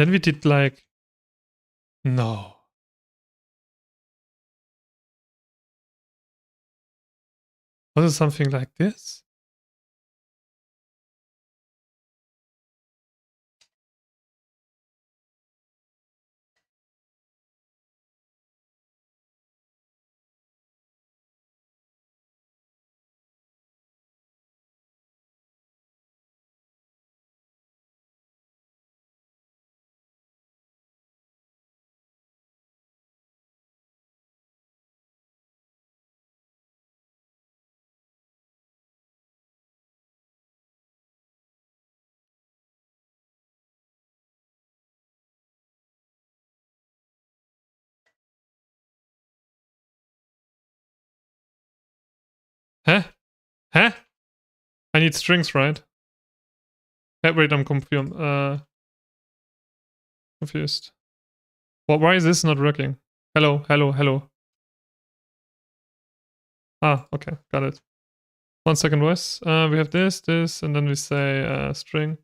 then we did like no. Was it something like this? Huh? I need strings, right? Wait, I'm confused. Confused. Well, why is this not working? Hello, hello, hello. Ah, okay, got it. 1 second, voice. We have this, and then we say string.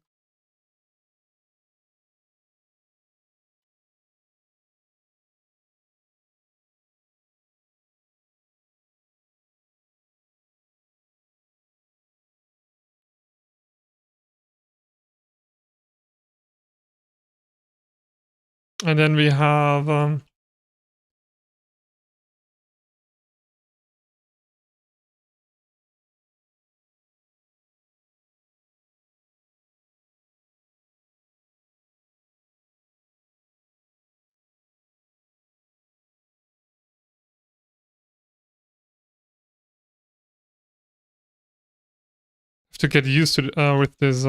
And then we have have to get used to with this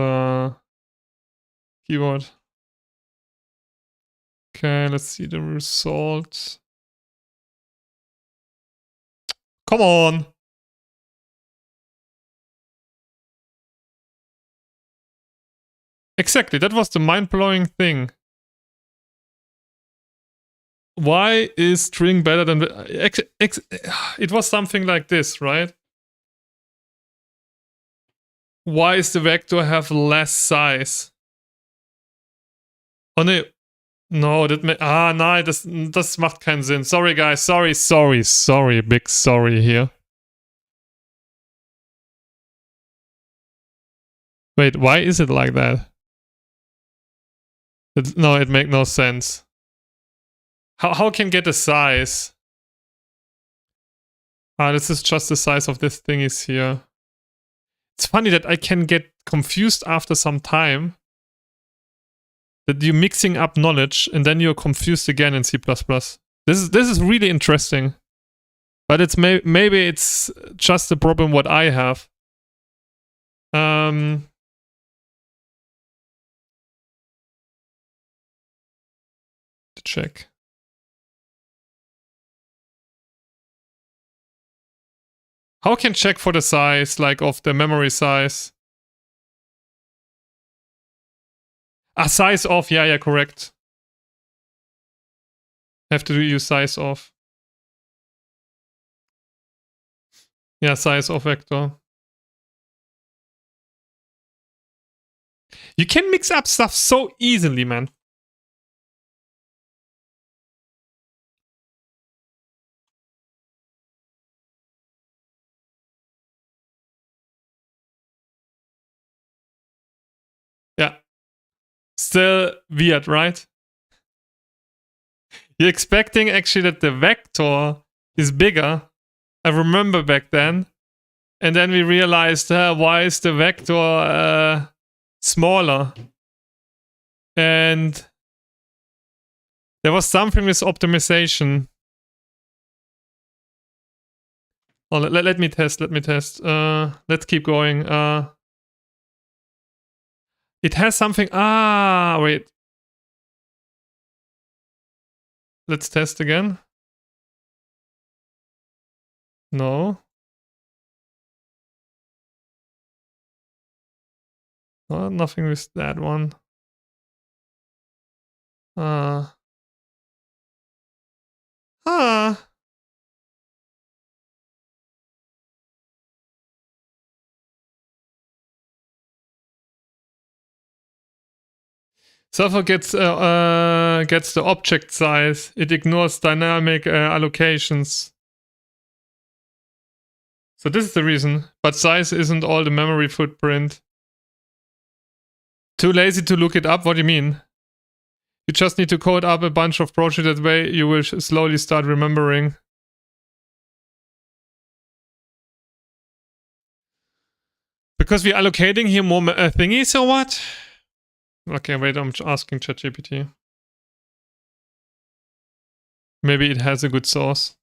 keyboard. Okay, let's see the result. Come on. Exactly, that was the mind-blowing thing. Why is string better than... It was something like this, right? Why is the vector have less size? Oh ne, no, nein, das macht keinen Sinn. Sorry guys, sorry, big sorry here. Wait, why is it like that? No, it makes no sense. How can get a size? This is just the size of this thing is here. It's funny that I can get confused after some time. That you're mixing up knowledge and then you're confused again in C++. This is really interesting. But it's maybe it's just a problem what I have. To check. How can check for the size, like of the memory size? Size of, yeah, correct. Have to use size of. Yeah, size of vector. You can mix up stuff so easily, man. Yeah. Still weird, right? You're expecting actually that the vector is bigger. I remember back then. And then we realized, why is the vector smaller? And there was something with optimization. Oh, let me test. Let's keep going. It has something. Wait. Let's test again. No. Nothing with that one. Sulfur gets the object size. It ignores dynamic allocations. So this is the reason. But size isn't all the memory footprint. Too lazy to look it up? What do you mean? You just need to code up a bunch of projects, that way you will slowly start remembering. Because we're allocating here more thingies or what? Okay, wait, I'm asking ChatGPT. Maybe it has a good source.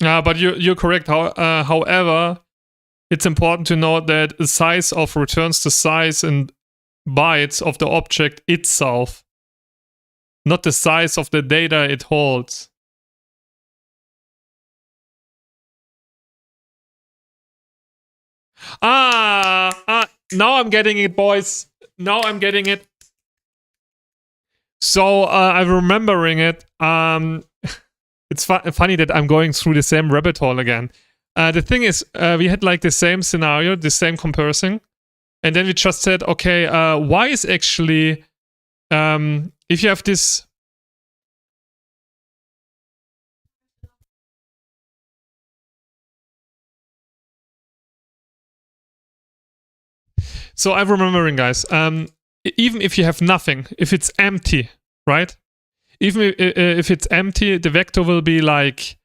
But you're correct. However, it's important to note that the size of returns the size in bytes of the object itself, not the size of the data it holds. Now I'm getting it, boys. Now I'm getting it. So I'm remembering it. It's funny that I'm going through the same rabbit hole again. The thing is, we had like the same scenario, the same comparison, and then we just said, okay, why is actually if you have this. So I'm remembering, guys. Even if you have nothing, if it's empty, right? Even if it's empty, the vector will be like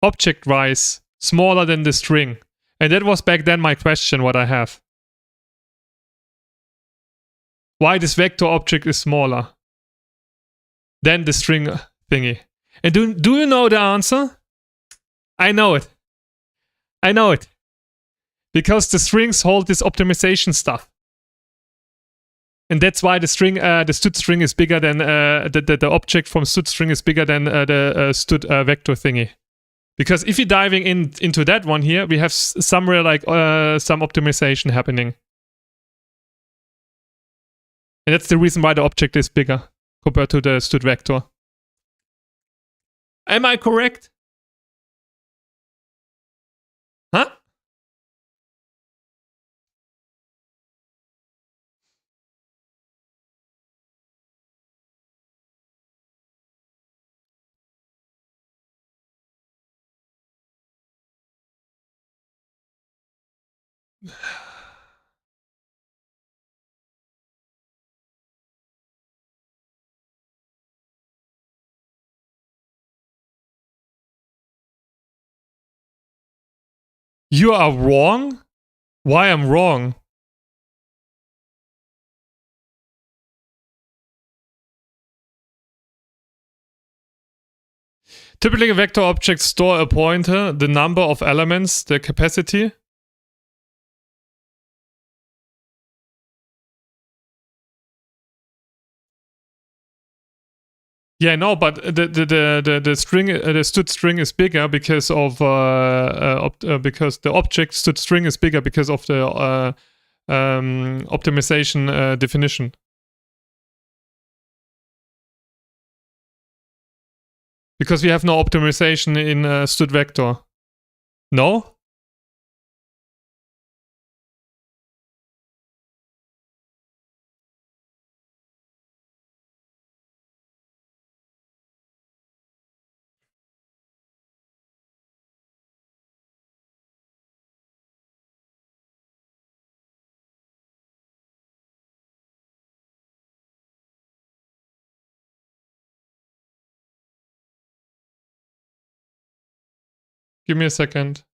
object-wise smaller than the string. And that was back then my question, what I have. Why this vector object is smaller than the string thingy. And do you know the answer? I know it. I know it. Because the strings hold this optimization stuff. And that's why the string, the stud string is bigger than the object from stud string is bigger than the stud vector thingy. Because if you're diving into that one here, we have somewhere like some optimization happening. And that's the reason why the object is bigger compared to the stud vector. Am I correct? Huh? You are wrong? Why I'm wrong? Typically, vector objects store a pointer, the number of elements, the capacity. Yeah, no, but the string, the stud string is bigger because of because the object stud string is bigger because of the optimization definition. Because we have no optimization in stud vector. No? Give me a second.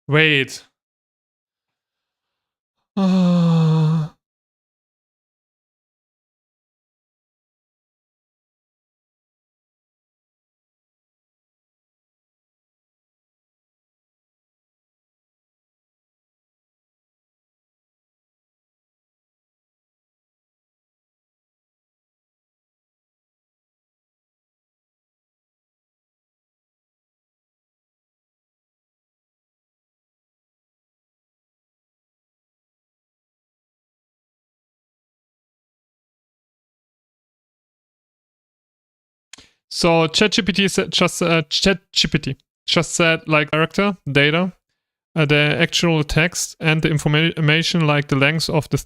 Wait. So ChatGPT just said like character data. the actual text and the information like the length of the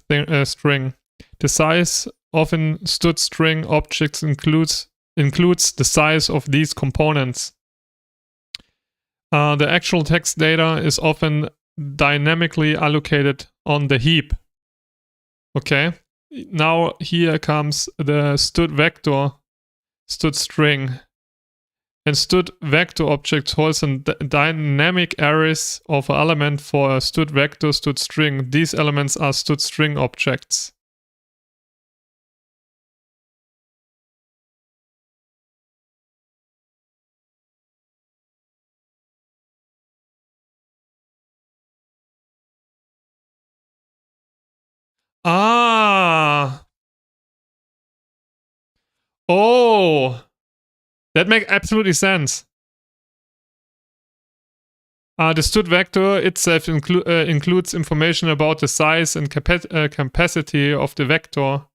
string. The size of a std string objects includes the size of these components. The actual text data is often dynamically allocated on the heap. Okay, now here comes the std vector, std string. And std vector object holds a dynamic arrays of an element for a std vector, std string. These elements are std string objects. Ah. Oh. That makes absolutely sense. The std vector itself includes information about the size and capacity of the vector.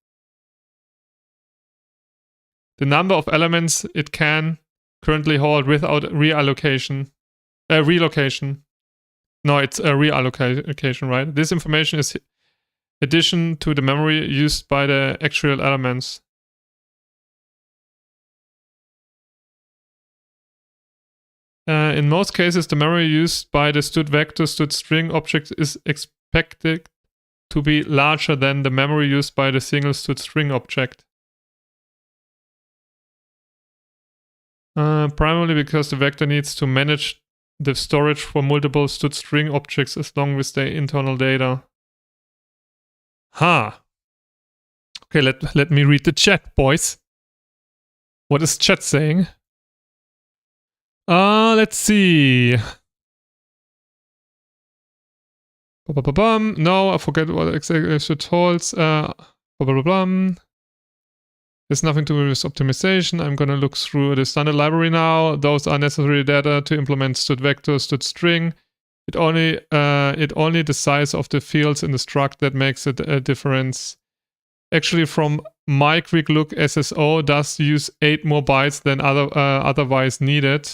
The number of elements it can currently hold without relocation. No, it's a reallocation, right? This information is addition to the memory used by the actual elements. In most cases, the memory used by the std vector, std string object is expected to be larger than the memory used by the single std string object. Primarily because the vector needs to manage the storage for multiple std string objects along with their internal data. Okay, let me read the chat, boys. What is chat saying? Let's see. No, I forget what exactly it holds. There's nothing to do with optimization. I'm gonna look through the standard library now. Those are necessary data to implement std vector, std string. It only the size of the fields in the struct that makes it a difference. Actually, from my quick look, SSO does use 8 more bytes than otherwise needed.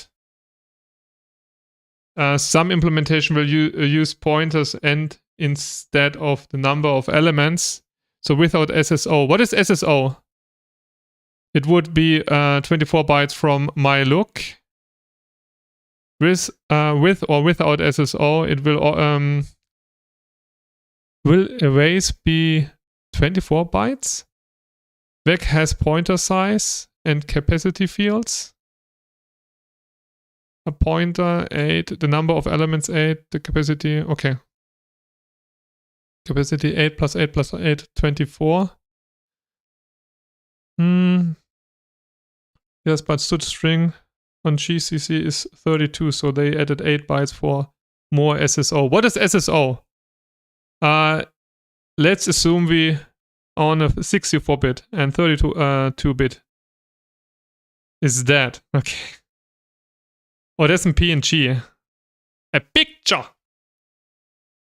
Some implementation will use pointers and instead of the number of elements. So without SSO. What is SSO? It would be 24 bytes from my look. With or without SSO, it will always be 24 bytes. Vec has pointer size and capacity fields. A pointer 8, the number of elements 8, the capacity, okay. Capacity 8 plus 8 plus 8, 24. Yes, but std string on GCC is 32, so they added 8 bytes for more SSO. What is SSO? Let's assume we on a 64-bit and 32-bit. Is that okay? Oh, that's in PNG. A picture.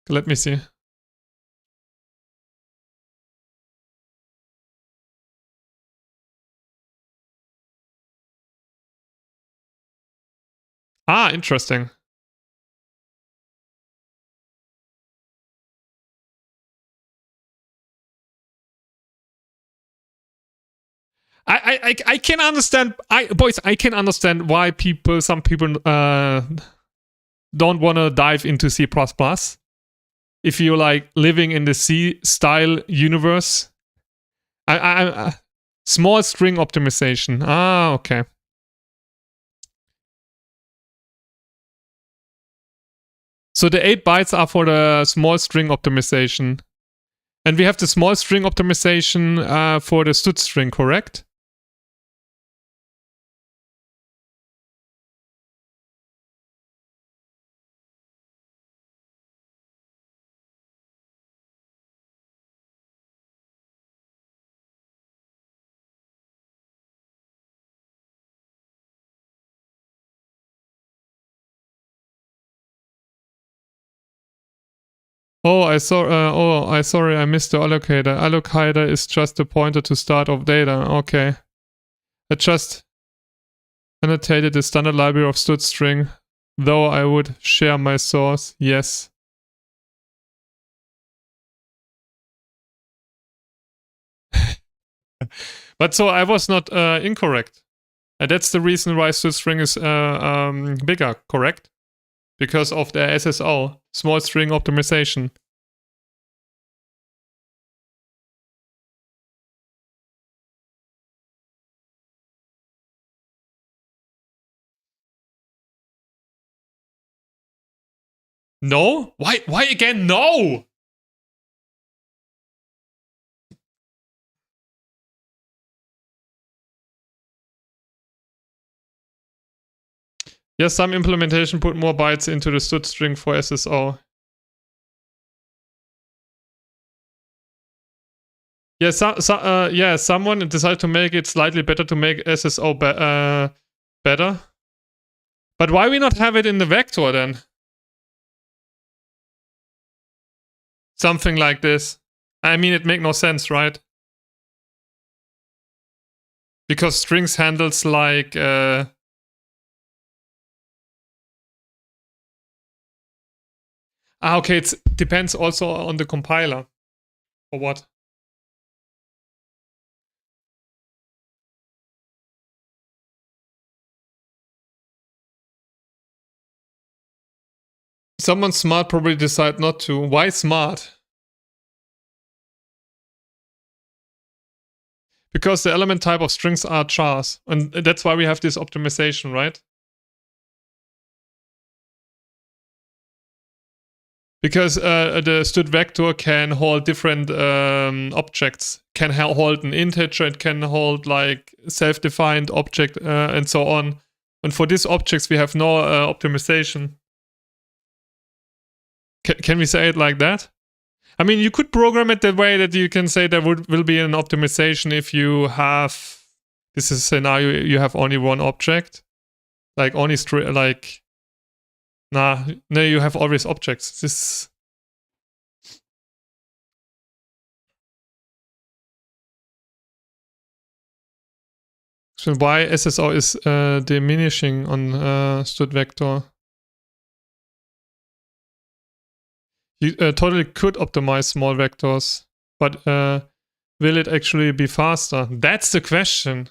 Let me see. Interesting. I can understand. Boys, I can understand why some people don't want to dive into C++. If you're like living in the C-style universe. Small string optimization. Okay. So the 8 bytes are for the small string optimization. And we have the small string optimization for the std string, correct? I sorry, I missed the allocator. Allocator is just a pointer to start of data. Okay. I just annotated the standard library of std string, though I would share my source. Yes. But so I was not incorrect. And that's the reason why string is bigger, correct? Because of the SSO, small string optimization. No? Why again no? Yes, some implementation put more bytes into the std string for SSO. Yeah, someone decided to make it slightly better to make SSO better. But why we not have it in the vector then? Something like this. I mean, it make no sense, right? Because strings handles like... okay, it depends also on the compiler. Or what? Someone smart probably decide not to. Why smart? Because the element type of strings are chars. And that's why we have this optimization, right? Because the std vector can hold different objects. Can hold an integer, it can hold like self-defined object and so on. And for these objects we have no optimization. Can we say it like that? I mean, you could program it that way that you can say there will be an optimization if you have... This is a scenario, you have only one object. Like only like... no, you have always objects. This... So why SSO is diminishing on std vector? You totally could optimize small vectors, but will it actually be faster? That's the question.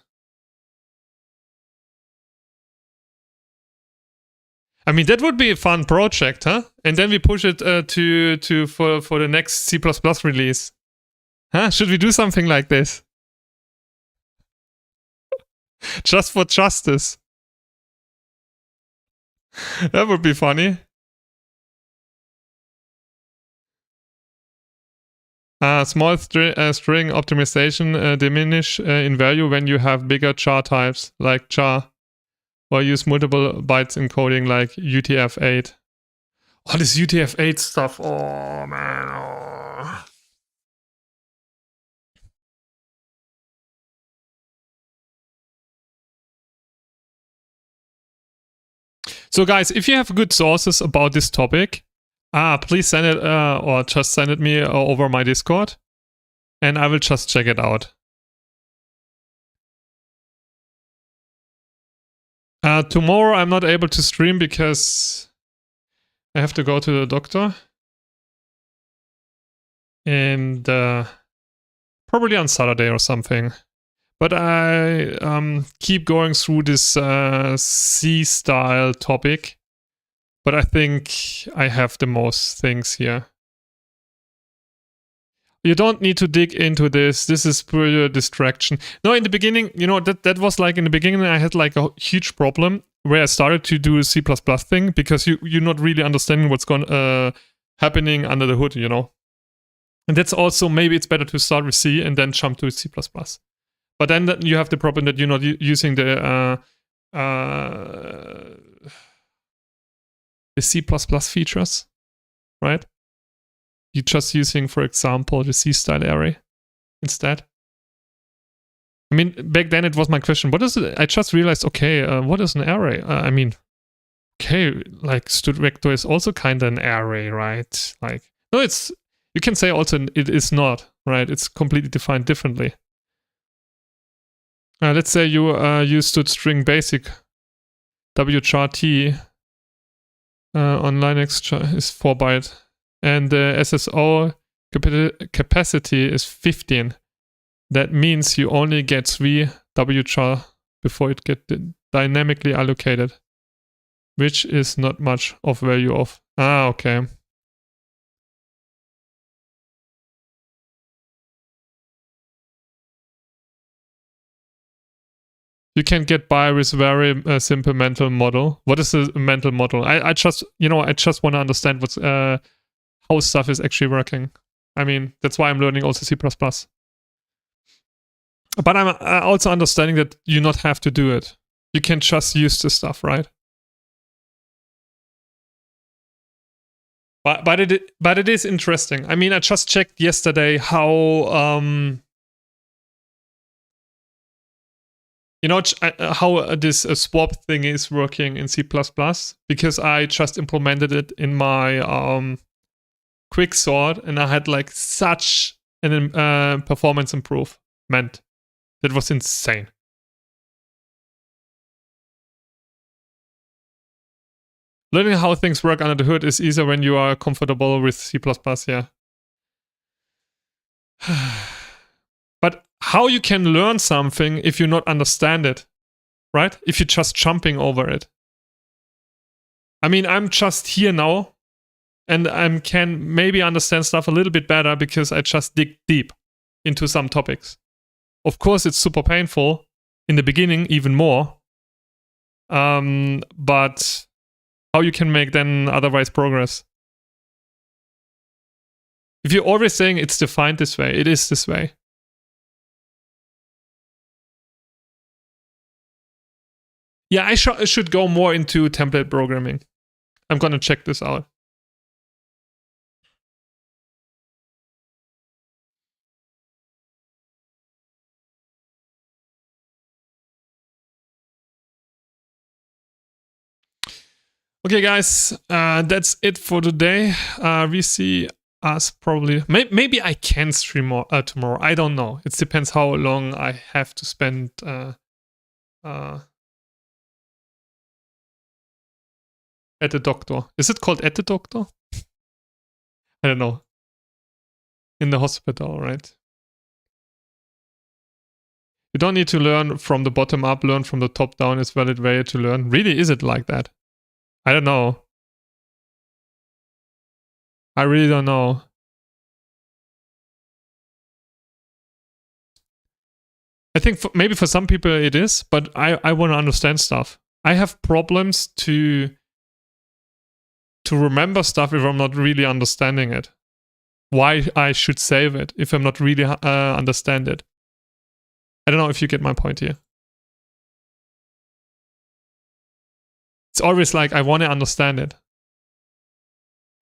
I mean, that would be a fun project, huh? And then we push it for the next C++ release. Huh? Should we do something like this? Just for justice. That would be funny. Small string optimization diminish in value when you have bigger char types like char, or use multiple bytes encoding like UTF-8. Oh, this UTF-8 stuff. Oh man. Oh. So guys, if you have good sources about this topic, please send it or just send it me over my Discord and I will just check it out. Tomorrow I'm not able to stream because I have to go to the doctor. And probably on Saturday or something. But I keep going through this C-style topic. But I think I have the most things here. You don't need to dig into this. This is pure distraction. No, in the beginning, you know, that was like in the beginning I had like a huge problem where I started to do a C++ thing because you're not really understanding what's happening under the hood, you know. And that's also, maybe it's better to start with C and then jump to C++. But then you have the problem that you're not using the C++ features, right? You're just using, for example, the C-style array instead. I mean, back then it was my question, what is it? I just realized, okay, what is an array? I mean, okay, like std vector is also kind of an array, right? Like, no, it's, you can say also it is not, right? It's completely defined differently. Let's say you use std string basic wchar-t on Linux is 4 byte and the SSO capacity is 15. that means you only get 3 wchar before it get dynamically allocated, which is not much of value of. Ah, okay. You can get by with very simple mental model. What is a mental model? I just, I just want to understand what's how stuff is actually working. I mean, that's why I'm learning also C++. But I'm also understanding that you not have to do it. You can just use the stuff, right? But it is interesting. I mean, I just checked yesterday how how this swap thing is working in C++, because I just implemented it in my quicksort, and I had like such an performance improvement. That was insane. Learning how things work under the hood is easier when you are comfortable with C++, yeah. But how you can learn something if you not understand it, right? If you're just jumping over it. I mean, I'm just here now, and I can maybe understand stuff a little bit better because I just dig deep into some topics. Of course, it's super painful in the beginning, even more. But how you can make then otherwise progress? If you're always saying it's defined this way, it is this way. Yeah, I should go more into template programming. I'm gonna check this out. Okay, guys, that's it for today. We see us probably. Maybe I can stream more tomorrow. I don't know. It depends how long I have to spend. At the doctor. Is it called at the doctor? I don't know. In the hospital, right? You don't need to learn from the bottom up, learn from the top down is valid way to learn. Really, is it like that? I don't know. I really don't know. I think maybe for some people it is, but I want to understand stuff. I have problems to remember stuff if I'm not really understanding it. Why I should save it if I'm not really understand it. I don't know if you get my point here. It's always like I want to understand it.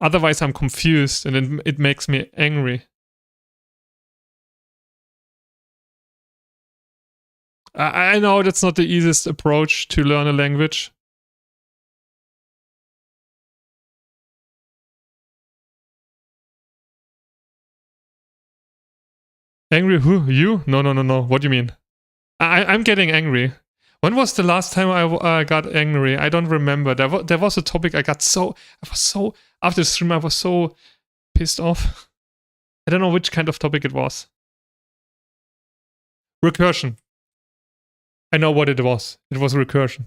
Otherwise I'm confused and it makes me angry. I know that's not the easiest approach to learn a language. Angry who? You? No. What do you mean? I'm getting angry. When was the last time I got angry? I don't remember. There was a topic I was so after the stream I was so pissed off. I don't know which kind of topic it was. Recursion. I know what it was. It was recursion.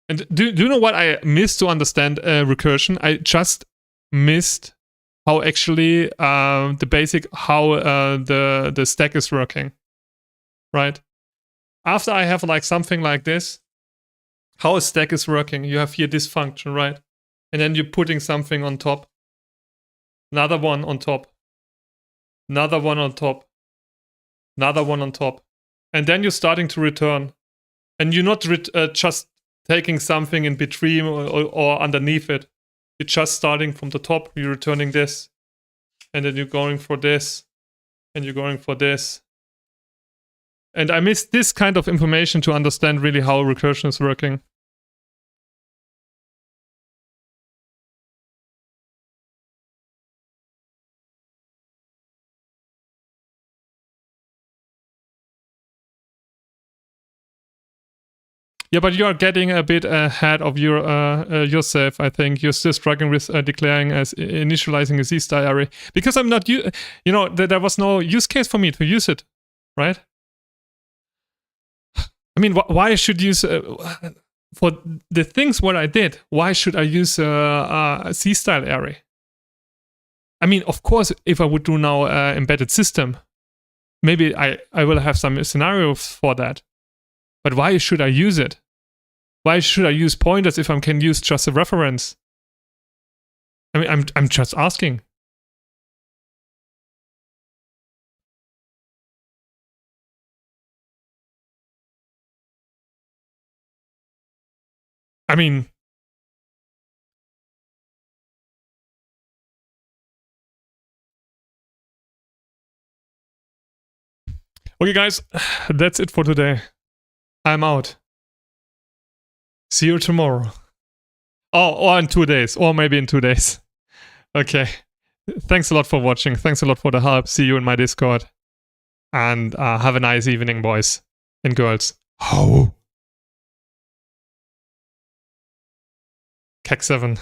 And do you know what I missed to understand recursion? I just missed how actually the basic how the stack is working, right? After I have like something like this, how a stack is working, you have here this function, right? And then you're putting something on top, another one on top, another one on top, another one on top, and then you're starting to return, and you're not just taking something in between or underneath it. You're just starting from the top, you're returning this, and then you're going for this, and you're going for this. And I missed this kind of information to understand really how recursion is working. Yeah, but you are getting a bit ahead of your yourself. I think you're still struggling with declaring as initializing a C-style array because I'm not there was no use case for me to use it, right? I mean, why should use for the things what I did? Why should I use a C-style array? I mean, of course, if I would do now embedded system, maybe I will have some scenarios for that. But why should I use it? Why should I use pointers if I can use just a reference? I mean, I'm just asking. I mean, okay, guys, that's it for today. I'm out. See you tomorrow. Oh, or in 2 days, or maybe in 2 days. Okay. Thanks a lot for watching. Thanks a lot for the help. See you in my Discord. And have a nice evening, boys and girls. Ho! Kek 7.